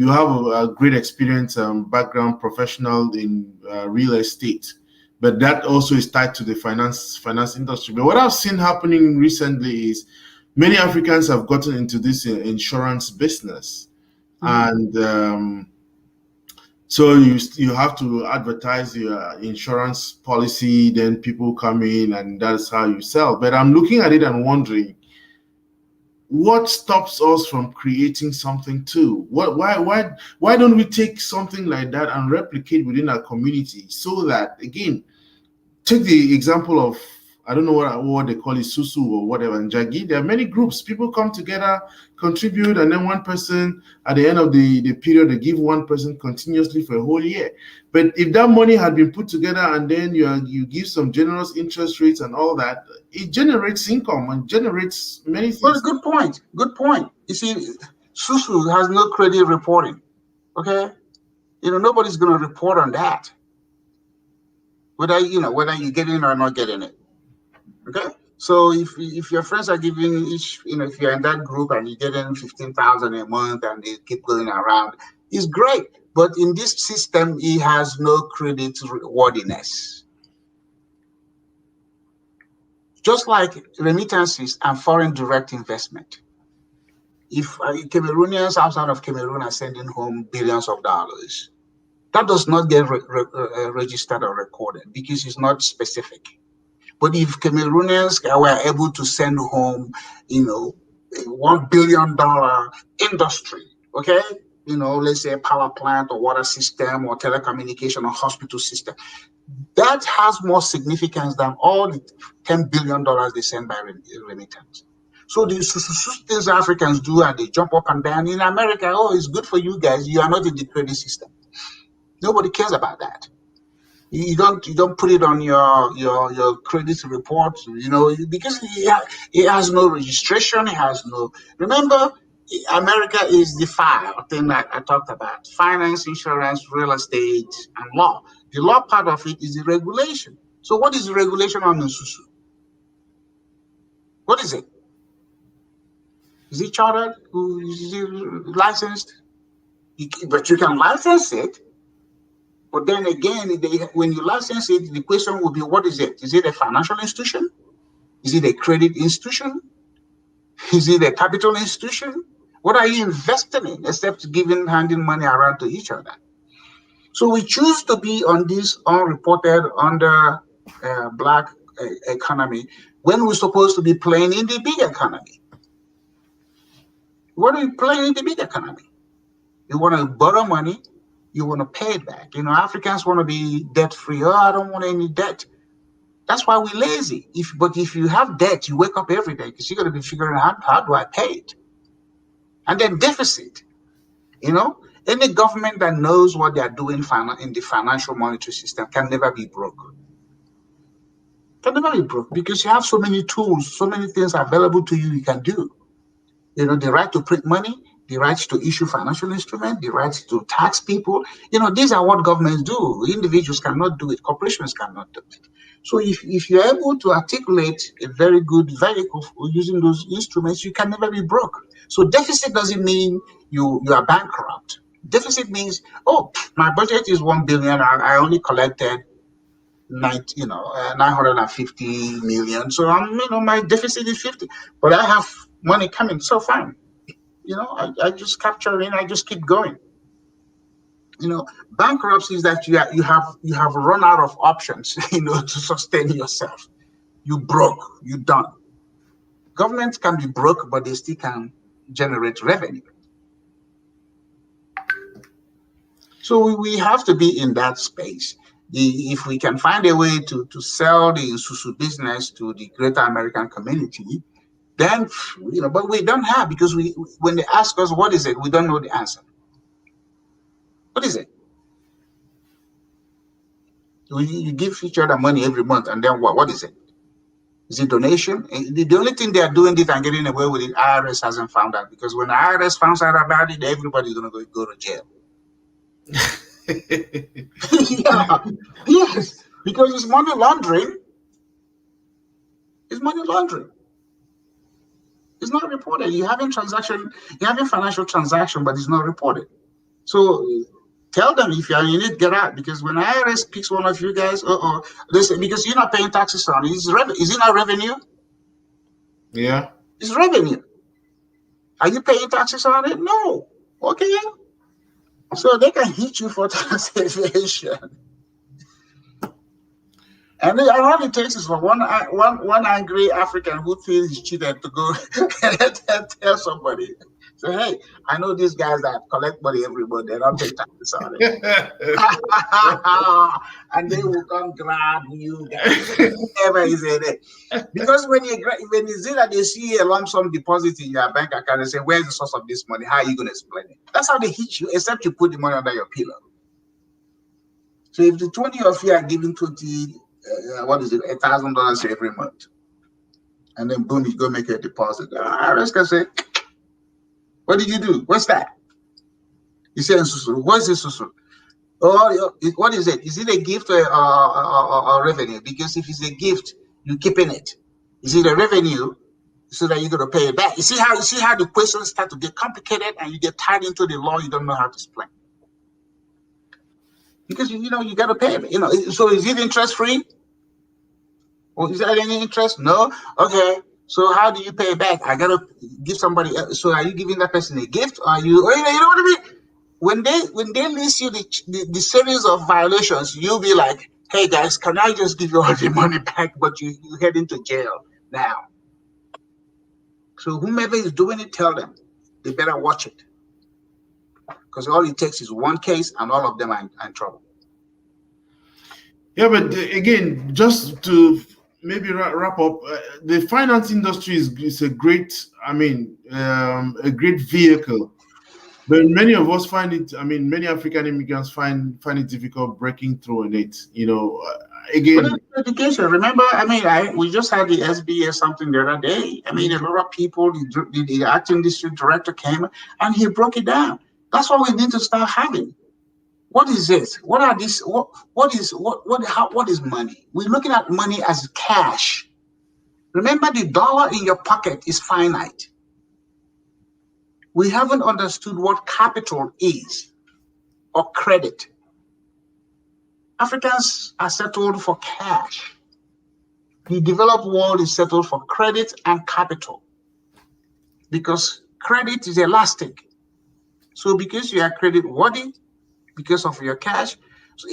have a great experience, background, professional in real estate, but that also is tied to the finance industry. But what I've seen happening recently is many Africans have gotten into this insurance business, and so you have to advertise your insurance policy, then people come in, and that's how you sell. But I'm looking at it and wondering, what stops us from creating something too? Why don't we take something like that and replicate within our community, so that, again, take the example of, I don't know what they call it, Susu or whatever, and Jagi. There are many groups. People come together, contribute, and then one person, at the end of the period, they give one person continuously for a whole year. But if that money had been put together and then you give some generous interest rates and all that, it generates income and generates many things.
Well, good point. You see, Susu has no credit reporting. Okay? Nobody's going to report on that. Whether you get in or not getting it. Okay, so if your friends are giving each, if you're in that group and you get in 15,000 a month and they keep going around, it's great. But in this system, it has no credit worthiness. Just like remittances and foreign direct investment. If Cameroonians outside of Cameroon are sending home billions of dollars, that does not get registered or recorded because it's not specific. But if Cameroonians were able to send home, a $1 billion industry, okay, let's say a power plant or water system or telecommunication or hospital system, that has more significance than all the $10 billion they send by remittance. So the things Africans do, and they jump up and down in America, "Oh, it's good for you guys. You are not in the credit system." Nobody cares about that. You don't put it on your credit report, because it has no registration. It has no. Remember, America is the thing that I talked about: finance, insurance, real estate, and law. The law part of it is the regulation. So, what is the regulation on Nsusu? What is it? Is it chartered? Is it licensed? But you can license it. But then again, when you license it, the question will be, what is it? Is it a financial institution? Is it a credit institution? Is it a capital institution? What are you investing in except handing money around to each other? So we choose to be on this unreported, under black economy when we're supposed to be playing in the big economy. What are you playing in the big economy? You want to borrow money. You want to pay it back. Africans want to be debt-free. "Oh, I don't want any debt." That's why we're lazy. But if you have debt, you wake up every day because you're going to be figuring out, how do I pay it? And then deficit. Any government that knows what they're doing in the financial monetary system can never be broke. Can never be broke because you have so many tools, so many things available to you can do. The right to print money, the rights to issue financial instruments, the rights to tax people. These are what governments do. Individuals cannot do it. Corporations cannot do it. So if you're able to articulate a very good vehicle for using those instruments, you can never be broke. So deficit doesn't mean you are bankrupt. Deficit means, oh, my budget is 1 billion. I only collected 950 million. So my deficit is 50, but I have money coming. So fine. I just capture it. I just keep going. Bankruptcy is that you have run out of options, to sustain yourself. You broke, you done. Governments can be broke, but they still can generate revenue. So we have to be in that space. If we can find a way to sell the Isusu business to the greater American community, then, but we don't have, because when they ask us what is it, we don't know the answer. What is it? You give each other money every month, and then what is it? Is it donation? The only thing they are doing this and getting away with it, IRS hasn't found out, because when the IRS finds out about it, everybody's going to go to jail. Yeah. Yes, because it's money laundering. It's money laundering. It's not reported. You're having financial transaction, but it's not reported. So tell them, if you're in it, get out. Because when IRS picks one of you guys, they say, because you're not paying taxes on it, is it not revenue?
Yeah.
It's revenue. Are you paying taxes on it? No. Okay. So they can hit you for tax evasion. And all it takes is for one angry African who feels he's cheated to go and tell somebody, say, hey, I know these guys that collect money every month, they don't pay taxes on it. And they will come grab you guys, whoever is in it. Because when you see that they see a lump sum deposit in your bank account and say, where's the source of this money? How are you going to explain it? That's how they hit you, except you put the money under your pillow. So if the 20 of you are giving $1,000 every month, and then boom, you go make a deposit. IRS can say, what did you do? What's that? You say, what's this? Oh, what is it? Is it a gift or revenue? Because if it's a gift, you're keeping it. Is it a revenue so that you're going to pay it back? You see how the questions start to get complicated and you get tied into the law you don't know how to explain. Because you got to pay it. So is it interest free? Or is there any interest? No. Okay. So how do you pay it back? I gotta give somebody else. So are you giving that person a gift? Or are you? You know what I mean? When they list you the series of violations, you'll be like, hey guys, can I just give you all the money back? But you head into jail now. So whomever is doing it, tell them they better watch it, because all it takes is one case and all of them are in trouble.
Yeah, but again, just to maybe wrap up, the finance industry is a great, a great vehicle. But many of us find it, many African immigrants find it difficult breaking through in it. Again.
But education, remember, we just had the SBS something the other day. A lot of people, the acting district director came and he broke it down. That's what we need to start having. What is this? What are these? What is money? We're looking at money as cash. Remember, the dollar in your pocket is finite. We haven't understood what capital is or credit. Africans are settled for cash. The developed world is settled for credit and capital, because credit is elastic. So because you are credit worthy, because of your cash, so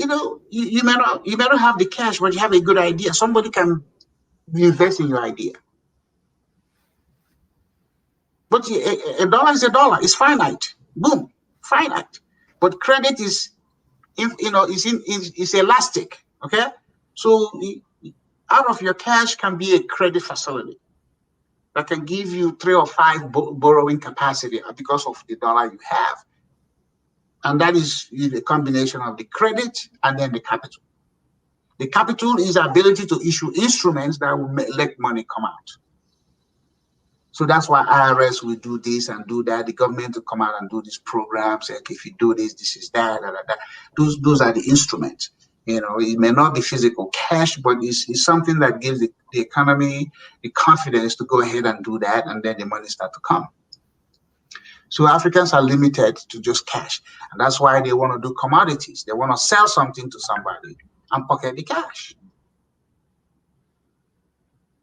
you may not have the cash, but you have a good idea. Somebody can invest in your idea. But a dollar is a dollar. It's finite. Boom, finite. But credit is, is elastic. Okay, so out of your cash can be a credit facility that can give you 3 or 5 borrowing capacity because of the dollar you have. And that is a combination of the credit and then the capital. The capital is the ability to issue instruments that will let money come out. So that's why IRS will do this and do that. The government will come out and do these programs. Like if you do this, this is that, that. Those are the instruments. You know, it may not be physical cash, but it's something that gives the economy the confidence to go ahead and do that, and then the money start to come. So Africans are limited to just cash, and that's why they want to do commodities. They want to sell something to somebody and pocket the cash,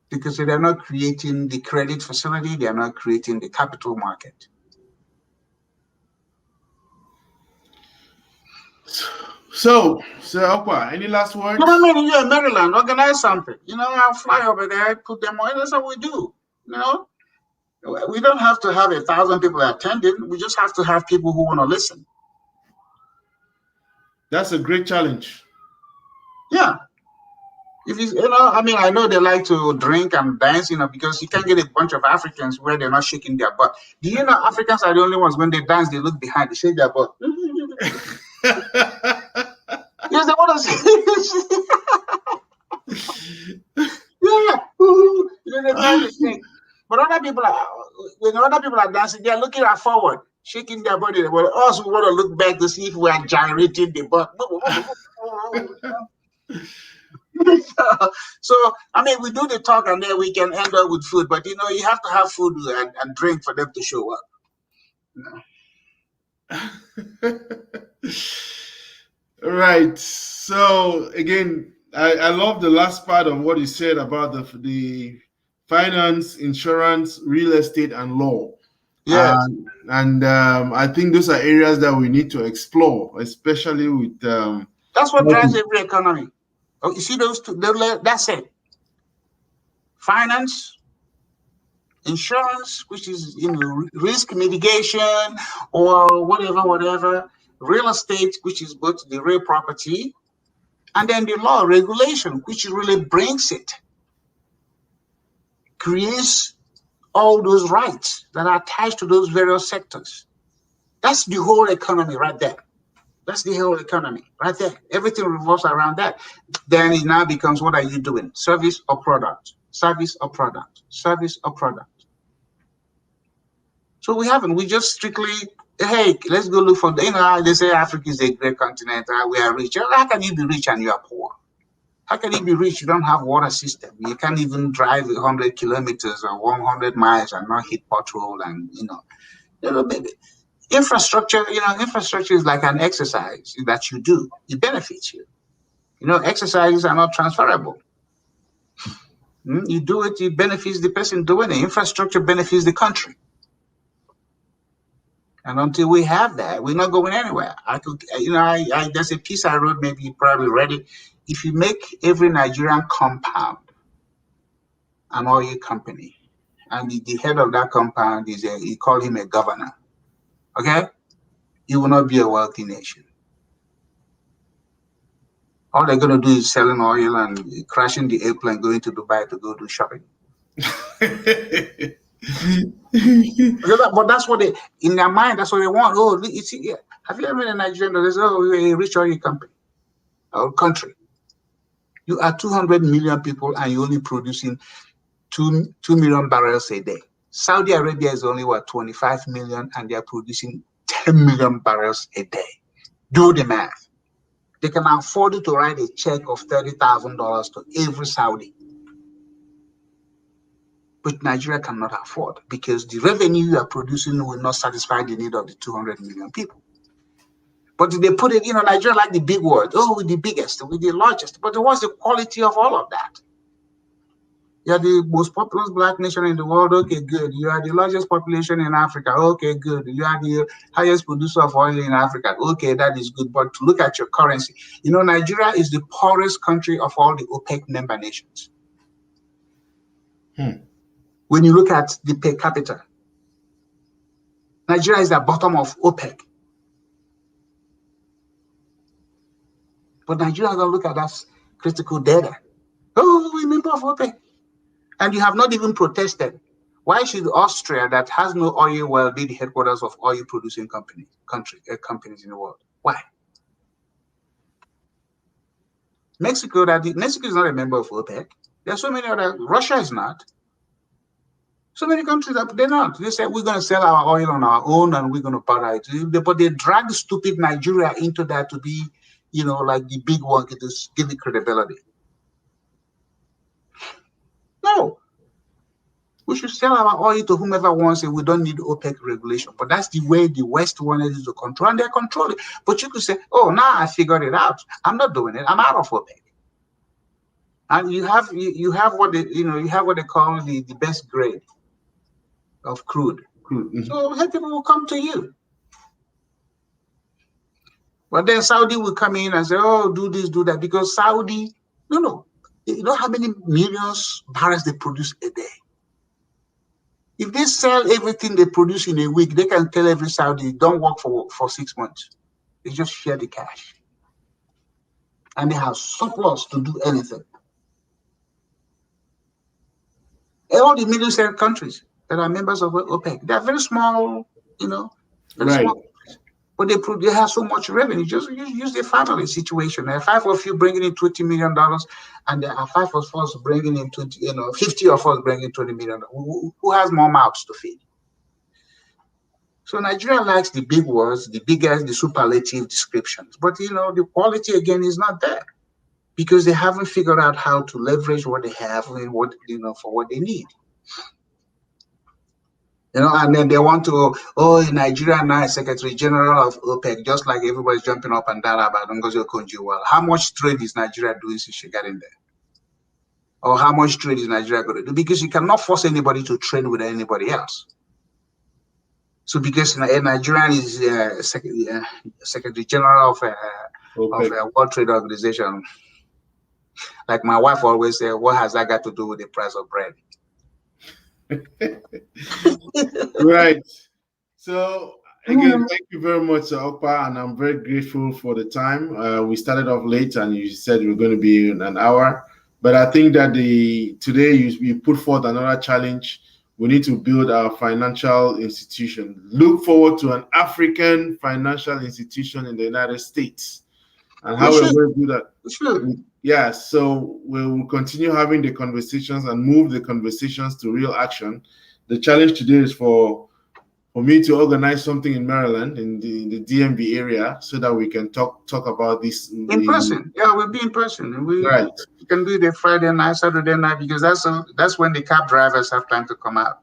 because they're not creating the credit facility, they're not creating the capital market.
So Okpa, any last words?
I mean, you're in Maryland, organize something. You know, I'll fly over there, put them on. That's what we do. You know, we don't have to have 1,000 people attending. We just have to have people who want to listen.
That's a great challenge.
Yeah. If you know, I mean, I know they like to drink and dance, you know, because you can't get a bunch of Africans where they're not shaking their butt. Do you know Africans are the only ones when they dance, they look behind, they shake their butt. Yes, they want to see. Yeah. They dance, they but other people are, when other people are dancing, they're looking forward, shaking their body. But us, we want to look back to see if we are gyrating the butt. So, I mean, we do the talk and then we can end up with food. But, you know, you have to have food and drink for them to show up. You know?
Right. So, again, I love the last part of what you said about the finance, insurance, real estate, and law.
Yes.
And I think those are areas that we need to explore, especially with...
that's what drives every economy. Oh, you see those two? That's it. Finance, insurance, which is, you know, risk mitigation or whatever. Real estate, which is both the real property, and then the law regulation, which really brings it, creates all those rights that are attached to those various sectors. That's the whole economy right there. That's the whole economy right there. Everything revolves around that. Then it now becomes, what are you doing? Service or product? Service or product? Service or product? So we just strictly, hey, let's go look for, you know, they say Africa is a great continent, we are rich. How can you be rich and you are poor? How can you be rich? You don't have water system. You can't even drive 100 kilometers or 100 miles and not hit petrol and, you know, infrastructure is like an exercise that you do. It benefits you. You know, exercises are not transferable. You do it, it benefits the person doing it. Infrastructure benefits the country. And until we have that, we're not going anywhere. There's a piece I wrote, maybe you probably read it. If you make every Nigerian compound an oil company, and the head of that compound you call him a governor, okay? You will not be a wealthy nation. All they're going to do is selling oil and crashing the airplane, going to Dubai to go do shopping. But that's what in their mind, that's what they want. Oh, you see, have you ever been in Nigeria that says, oh, we're a rich oil company or country? You are 200 million people and you're only producing 2 million barrels a day. Saudi Arabia is only 25 million and they're producing 10 million barrels a day. Do the math. They can afford to write a check of $30,000 to every Saudi. But Nigeria cannot afford, because the revenue you are producing will not satisfy the need of the 200 million people. But they put it, Nigeria like the big word. Oh, we're the biggest, we're the largest. But what's the quality of all of that? You're the most populous black nation in the world. Okay, good. You are the largest population in Africa. Okay, good. You are the highest producer of oil in Africa. Okay, that is good. But look at your currency. Nigeria is the poorest country of all the OPEC member nations. When you look at the per capita, Nigeria is at the bottom of OPEC. But Nigeria don't look at that critical data. Oh, we're a member of OPEC. And you have not even protested. Why should Austria, that has no oil well, be the headquarters of oil-producing companies in the world? Why? Mexico is not a member of OPEC. There are so many other. Russia is not. So many countries, they're not. They say we're going to sell our oil on our own and we're going to buy it. But they drag stupid Nigeria into that to be, like the big one to give it credibility. No. We should sell our oil to whomever wants it. We don't need OPEC regulation. But that's the way the West wanted it to control, and they're controlling. But you could say, oh, now I figured it out. I'm not doing it. I'm out of OPEC. And you have what they call the best grade of crude.
Mm-hmm.
So people will come to you. But then Saudi will come in and say, oh, do this, do that. Because Saudi, no. You know how many millions barrels they produce a day? If they sell everything they produce in a week, they can tell every Saudi, don't work for 6 months. They just share the cash. And they have surplus to do anything. All the Middle Eastern countries that are members of OPEC, they're very small, very
right.
small. But they have so much revenue. Just use the family situation. There are 5 of you bringing in $20 million, and there are 5 of us bringing in 50 of us bringing $20 million. Who has more mouths to feed? So Nigeria likes the big words, the biggest, the superlative descriptions. But the quality again is not there because they haven't figured out how to leverage what they have and what for what they need. And then they want to, in Nigeria now is Secretary General of OPEC, just like everybody's jumping up and down about Ngozi Okonjo-Iweala. How much trade is Nigeria doing since she got in there? Or how much trade is Nigeria going to do? Because you cannot force anybody to trade with anybody else. So because Nigeria is Secretary General of a World Trade Organization, like my wife always said, what has that got to do with the price of bread?
Right. So again, thank you very much, Okpa, and I'm very grateful for the time. We started off late, and you said we were going to be in an hour, but I think that today you put forth another challenge. We need to build our financial institution. Look forward to an African financial institution in the United States, and how we're going to do that. Yeah, so we'll continue having the conversations and move the conversations to real action. The challenge today is for me to organize something in Maryland, in the DMV area, so that we can talk about this
in person. Yeah, we'll be in person.
Right.
We can do it Friday night, Saturday night, because that's when the cab drivers have time to come out.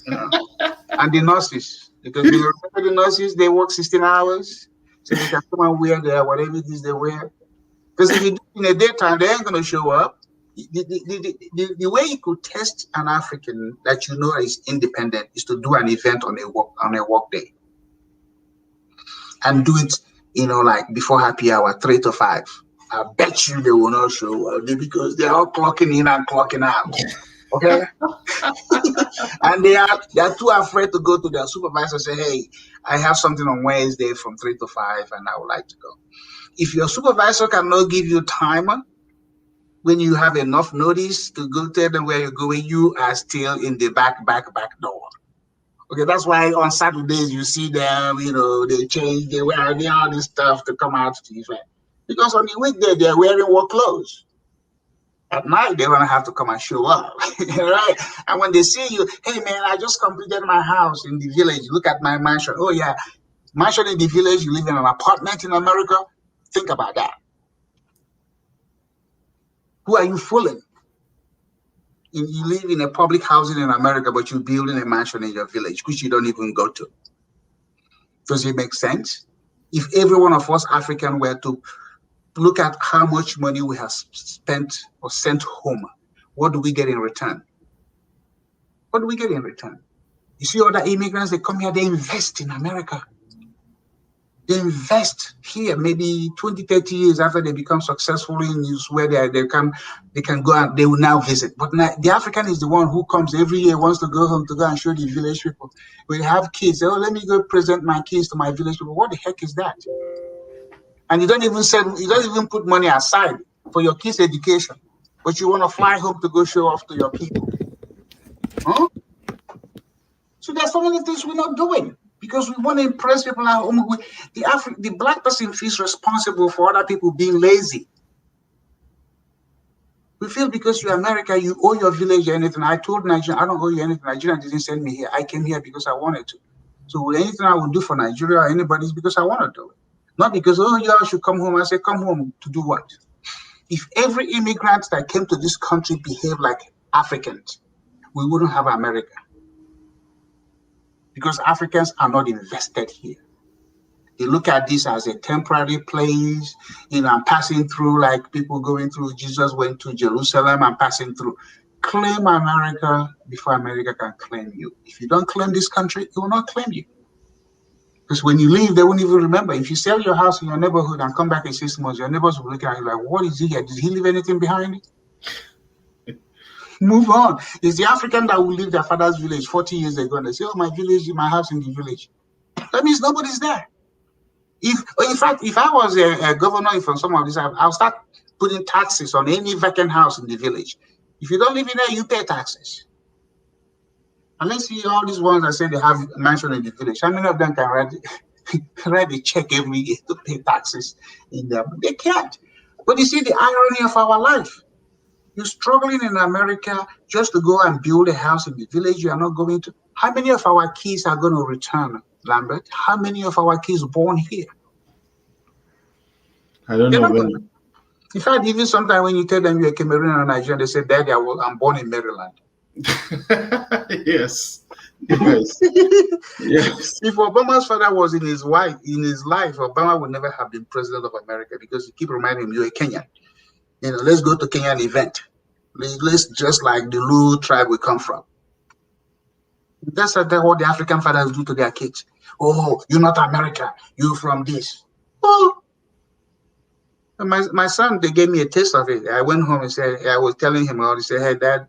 And the nurses, because the nurses, they work 16 hours, so they can come and wear whatever it is they wear. Because if you do it in the daytime, they ain't going to show up. The way you could test an African that is independent is to do an event on a work day. And do it, like before happy hour, 3 to 5. I bet you they will not show up because they're all clocking in and clocking out. Okay? And they are too afraid to go to their supervisor and say, hey, I have something on Wednesday from 3 to 5 and I would like to go. If your supervisor cannot give you time when you have enough notice to go tell them where you're going, you are still in the back door. Okay, that's why on Saturdays you see them, they change, they wear all this stuff to come out to the event. Because on the weekday they're wearing work clothes. At night they're gonna have to come and show up, right? And when they see you, hey man, I just completed my house in the village. Look at my mansion. Oh yeah, mansion in the village. You live in an apartment in America. Think about that. Who are you fooling? You live in a public housing in America, but you're building a mansion in your village, which you don't even go to. Does it make sense? If every one of us Africans were to look at how much money we have spent or sent home, what do we get in return? What do we get in return? You see other immigrants, they come here, they invest in America. They invest here maybe 20, 30 years after they become successful in use where they can go and they will now visit. But now, the African is the one who comes every year, wants to go home to go and show the village people. We have kids, let me go present my kids to my village people. What the heck is that? And you don't even put money aside for your kids' education, but you want to fly home to go show off to your people. Huh? So there's so many things we're not doing. Because we want to impress people at home. The black person feels responsible for other people being lazy. We We feel because you're America, you owe your village anything. I told Nigeria, I don't owe you anything. Nigeria didn't send me here. I came here because I wanted to. So anything I would do for Nigeria or anybody is because I want to do it. Not because, oh, y'all should come home. I say, come home to do what? If every immigrant that came to this country behaved like Africans, we wouldn't have America. Because Africans are not invested here. They look at this as a temporary place. I'm passing through like people going through. Jesus went to Jerusalem and passing through. Claim America before America can claim you. If you don't claim this country, it will not claim you. Because when you leave, they won't even remember. If you sell your house in your neighborhood and come back in 6 months, your neighbors will look at you like, what is he here? Did he leave anything behind? Move on. It's the African that will leave their father's village 40 years ago and they say, oh, my village, my house in the village. That means nobody's there. In fact, if I was a governor from some of this, I'll start putting taxes on any vacant house in the village. If you don't live in there, you pay taxes. And let's see all these ones that say they have mansion in the village. How many of them can write a check every year to pay taxes in them? They can't. But you see the irony of our life. You're struggling in America just to go and build a house in the village you are not going to. How many of our kids are going to return, Lambert? How many of our kids born here?
I don't know.
In fact, even sometimes when you tell them you're Cameroonian or Nigerian, they say, Daddy, I'm born in Maryland.
Yes. Yes. Yes.
If Obama's father was in his life, Obama would never have been president of America because you keep reminding him you're a Kenyan. Let's go to Kenyan event. Let's just like the Lu tribe we come from. That's what the African fathers do to their kids. Oh, you're not American. You're from this. Oh, my son, they gave me a taste of it. I went home and said, I was telling him, he said, hey, Dad,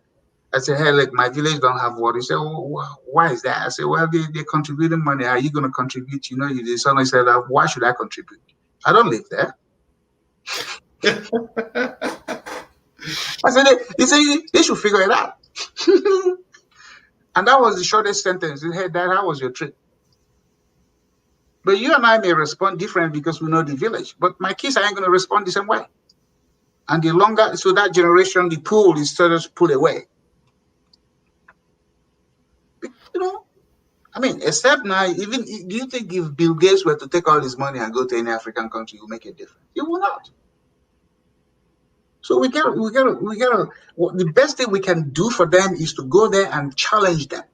I said, hey, like my village don't have water. He said, why is that? I said, well, they're contributing money. Are you going to contribute? The son said, why should I contribute? I don't live there. I said, they should figure it out. And that was the shortest sentence. He said, hey, Dad, how was your trip? But you and I may respond different because we know the village. But my kids ain't going to respond the same way. And the longer, so that generation, the pool is started to pull away. Except now, even do you think if Bill Gates were to take all his money and go to any African country, it will make a difference? It will not. So we gotta. The best thing we can do for them is to go there and challenge them.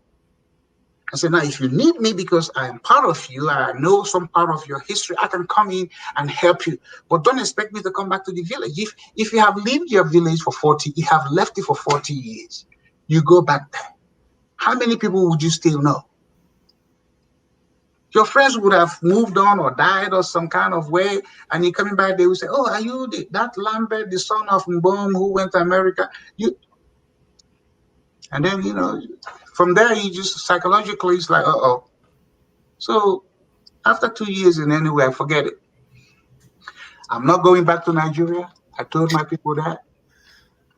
I said, now, if you need me because I am part of you, I know some part of your history, I can come in and help you. But don't expect me to come back to the village. If you have lived your village for 40, you have left it for 40 years, you go back there. How many people would you still know? Your friends would have moved on or died or some kind of way, and you're coming back, they will say, oh, are you that Lambert, the son of Mbom who went to America? And then, from there, you just psychologically, it's like, uh-oh. So after 2 years in anywhere, forget it. I'm not going back to Nigeria. I told my people that.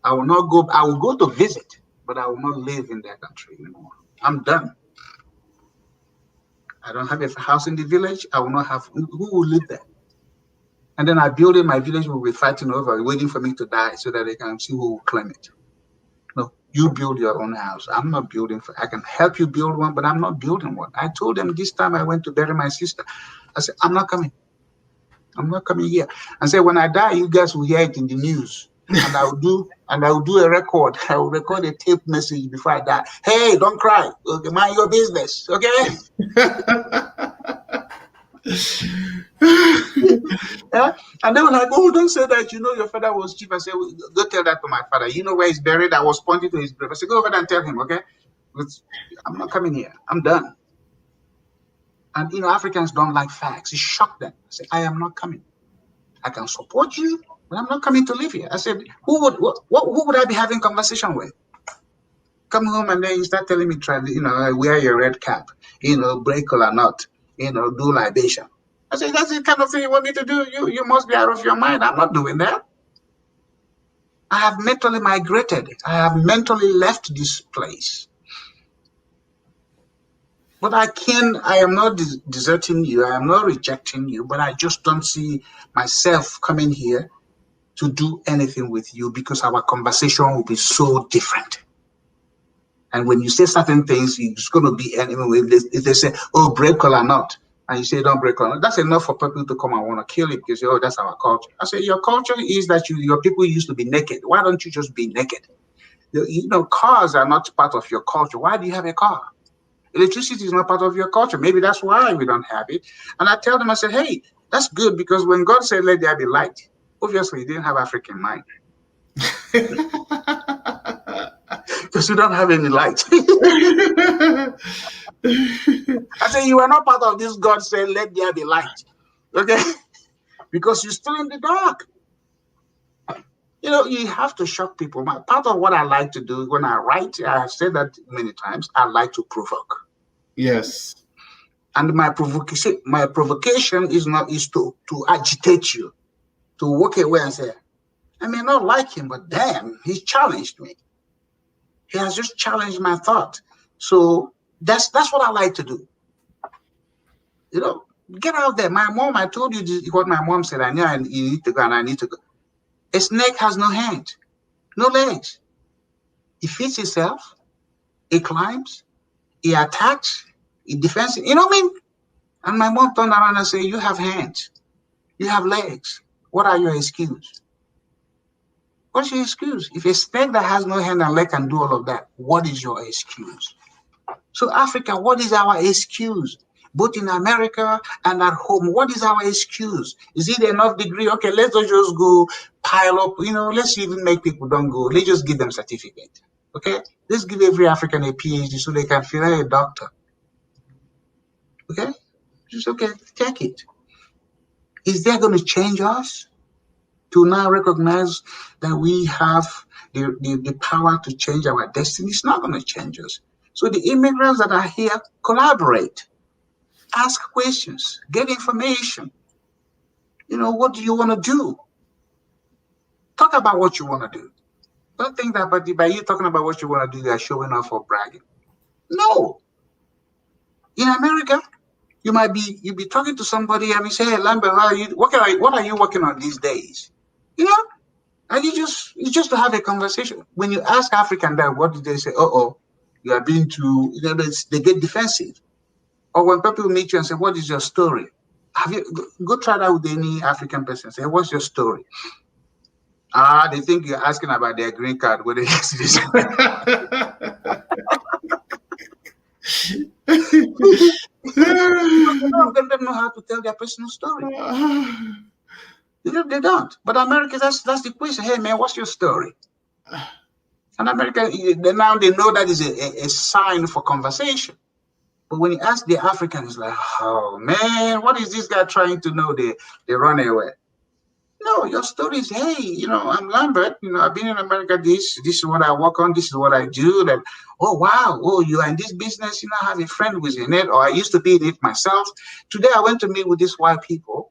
I will not go. I will go to visit, but I will not live in that country anymore. I'm done. I don't have a house in the village. I will not have, who will live there? And then I build it, my village will be fighting over, waiting for me to die so that they can see who will claim it. No, you build your own house. I'm not building, I can help you build one, but I'm not building one. I told them this time I went to bury my sister. I said, I'm not coming. I'm not coming here. I said, when I die, you guys will hear it in the news. And I will do a record. I will record a tape message before I die. Hey, don't cry. Okay, mind your business. Okay. Yeah? And they were like, oh, don't say that. Your father was chief. I said, go tell that to my father. You know where he's buried? I was pointing to his grave. I said, go over there and tell him. Okay. I'm not coming here. I'm done. And Africans don't like facts. It shocked them. I said, I am not coming. I can support you, but I'm not coming to live here. I said, who would I be having conversation with? Come home and then you start telling me, wear your red cap, break or not, do libation. I said, that's the kind of thing you want me to do. You must be out of your mind. I'm not doing that. I have mentally migrated. I have mentally left this place. But I am not deserting you. I am not rejecting you, but I just don't see myself coming here to do anything with you because our conversation will be so different. And when you say certain things, it's going to be anyway. If they say, oh, break or not, and you say don't break or not, that's enough for people to come and want to kill you because, oh, that's our culture. I say, your culture is that your people used to be naked. Why don't you just be naked? Cars are not part of your culture. Why do you have a car? Electricity is not part of your culture. Maybe that's why we don't have it. And I tell them, I said, hey, that's good because when God said, let there be light, obviously he didn't have African mind. Because you don't have any light. I say, you are not part of this God saying, let there be light. Okay? Because you're still in the dark. You have to shock people. Part of what I like to do when I write, I have said that many times, I like to provoke.
Yes.
And my provocation is to agitate you, to walk away and say, I may not like him, but damn, he challenged me. He has just challenged my thought. So that's what I like to do. Get out there. My mom, I told you what my mom said. I know you need to go and I need to go. A snake has no hand, no legs. It feeds itself. It climbs. It attacks. It defends. You know what I mean? And my mom turned around and said, you have hands. You have legs. What are your excuses? What's your excuse? If a snake that has no hand and leg can do all of that, what is your excuse? So Africa, what is our excuse? Both in America and at home, what is our excuse? Is it enough degree? Okay, let's just go pile up, let's even make people don't go. Let's just give them certificate. Okay? Let's give every African a PhD so they can feel like a doctor. Okay? Just okay, take it. Is that going to change us? To now recognize that we have the power to change our destiny? It's not going to change us. So the immigrants that are here, collaborate. Ask questions, get information. What do you want to do? Talk about what you want to do. Don't think that by you talking about what you want to do, you're showing off or bragging. No. In America, you be talking to somebody and you say, hey, Lambert, what are you working on these days? And you just to have a conversation. When you ask African that, what do they say? You are being too, they get defensive. Or when people meet you and say, what is your story? Have you go try that with any African person? Say, what's your story? They think you're asking about their green card. What is this? They don't know how to tell their personal story. They don't. But America, that's the question. Hey, man, what's your story? And America, now they know that is a sign for conversation. But when you ask the African, it's like, oh, man, what is this guy trying to know? They run away. No, your story is, hey, I'm Lambert. I've been in America. This is what I work on. This is what I do. That, oh, wow. Oh, you are in this business. I have a friend who's in it, or I used to be in it myself. Today, I went to meet with these white people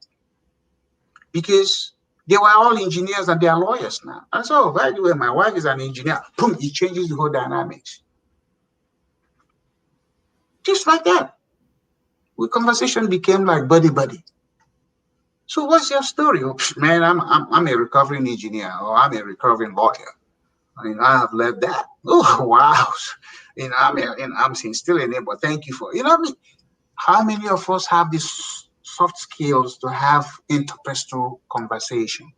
because they were all engineers and they are lawyers now. I said, oh, by the way, my wife is an engineer. Boom, it changes the whole dynamics. Just like that. The conversation became like buddy. So what's your story? Oh, man, I'm a recovering engineer, or I'm a recovering lawyer. I have left that. Oh, wow. I'm still in it, but thank you for, how many of us have these soft skills to have interpersonal conversation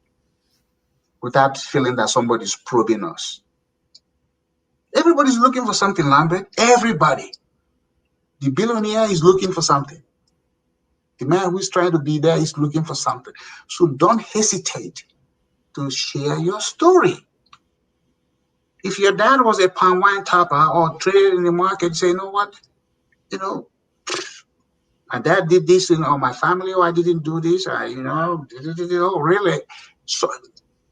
without feeling that somebody's probing us? Everybody's looking for something, Lambert. Everybody. The billionaire is looking for something. The man who's trying to be there is looking for something. So don't hesitate to share your story. If your dad was a palm wine tapper or traded in the market, say, you know what? My dad did this, my family, I didn't do this. Really? So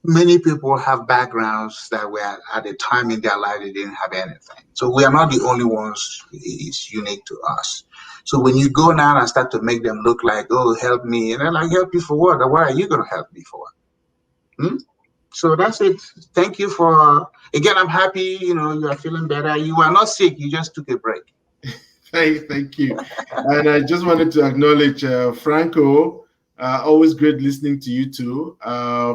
many people have backgrounds that were at a time in their life they didn't have anything. So we are not the only ones. It's unique to us. So when you go now and start to make them look like, oh, help me, and they're like, help you for what? Or what are you going to help me for? So that's it. Thank you again, I'm happy, you are feeling better. You are not sick. You just took a break.
Thank you. And I just wanted to acknowledge Franco. Always great listening to you too.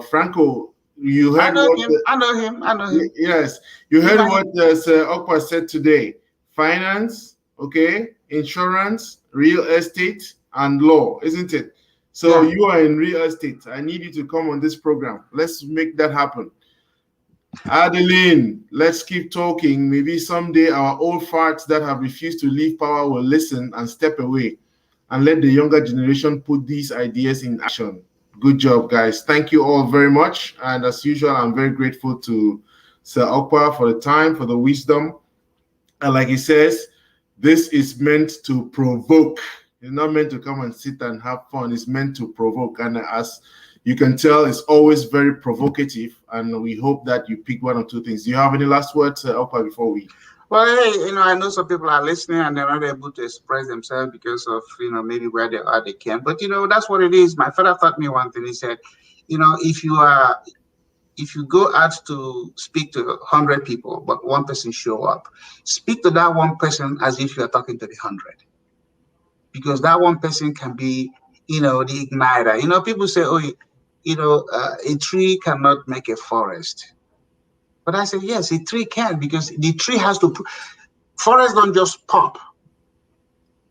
Franco, You
I
heard
know
what
him. I know him. I know him.
yes, you heard
Even
what Sir Okpa said today. Finance, okay, insurance, real estate, and law, isn't it? So
yeah.
you are in real estate. I need you to come on this program. Let's make that happen. Adeline, let's keep talking. Maybe someday our old farts that have refused to leave power will listen and step away and let the younger generation put these ideas in action. Good job, guys. Thank you all very much. And as usual, I'm very grateful to Sir Okpa for the time, for the wisdom. And like he says, this is meant to provoke. It's not meant to come and sit and have fun. It's meant to provoke. And as you can tell, it's always very provocative. And we hope that you pick one or two things. Do you have any last words, Okpa, before we?
Well, hey, I know some people are listening and they're not able to express themselves because of, maybe where they are, they can. But, that's what it is. My father taught me one thing. He said, if you go out to speak to 100 people, but one person show up, speak to that one person as if you're talking to the 100. Because that one person can be, the igniter. People say, a tree cannot make a forest. But I say, yes, a tree can, because the tree has to, forests don't just pop.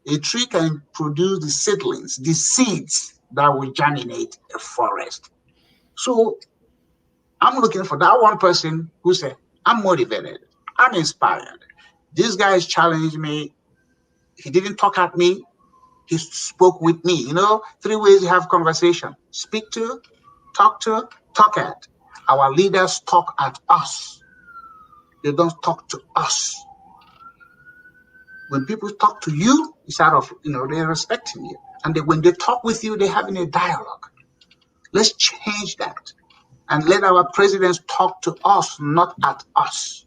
A tree can produce the seedlings, the seeds that will germinate a forest. So I'm looking for that one person who said, I'm motivated, I'm inspired. This guy has challenged me. He didn't talk at me. He spoke with me. 3 ways to have conversation: speak to, talk at. Our leaders talk at us. They don't talk to us. When people talk to you, it's out of, they're respecting you. And when they talk with you, they're having a dialogue. Let's change that and let our presidents talk to us, not at us.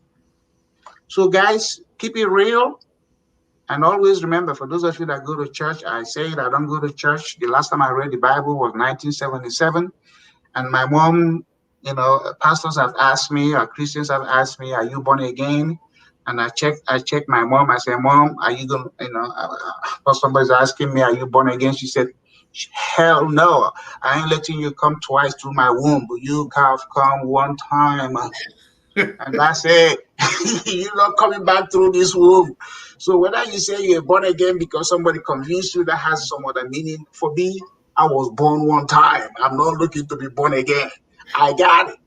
So guys, keep it real. And always remember, for those of you that go to church, I say that I don't go to church. The last time I read the Bible was 1977. And my mom, pastors have asked me, or Christians have asked me, are you born again? And I checked my mom. I said, Mom, are you going to, somebody's asking me, are you born again? She said, hell no. I ain't letting you come twice through my womb. You have come one time. And that's it. You're not coming back through this womb. So whether you say you're born again because somebody convinced you, that has some other meaning. For me, I was born one time. I'm not looking to be born again. I got
it.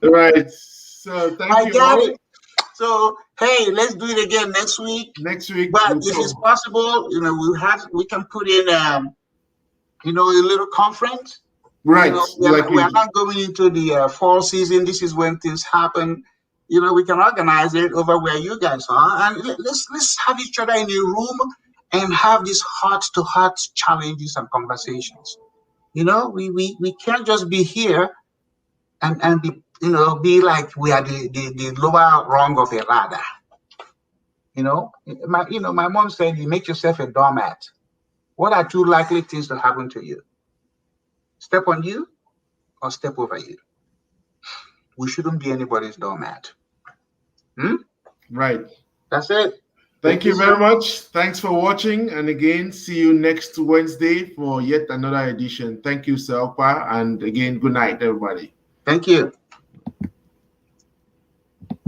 Right. So thank you all.
It. So hey, let's do it again next week.
Next week.
But if it's possible, we can put in a little conference.
Right.
We are not going into the fall season. This is when things happen. We can organize it over where you guys are, and let's have each other in a room and have these heart-to-heart challenges and conversations. We can't just be here and be be like we are the lower rung of a ladder. My mom said, you make yourself a doormat. What are 2 likely things to happen to you? Step on you or step over you? We shouldn't be anybody's doormat.
Right.
That's it.
Thank you very much. Thanks for watching. And again, see you next Wednesday for yet another edition. Thank you, Sir Okpa. And again, good night, everybody.
Thank you.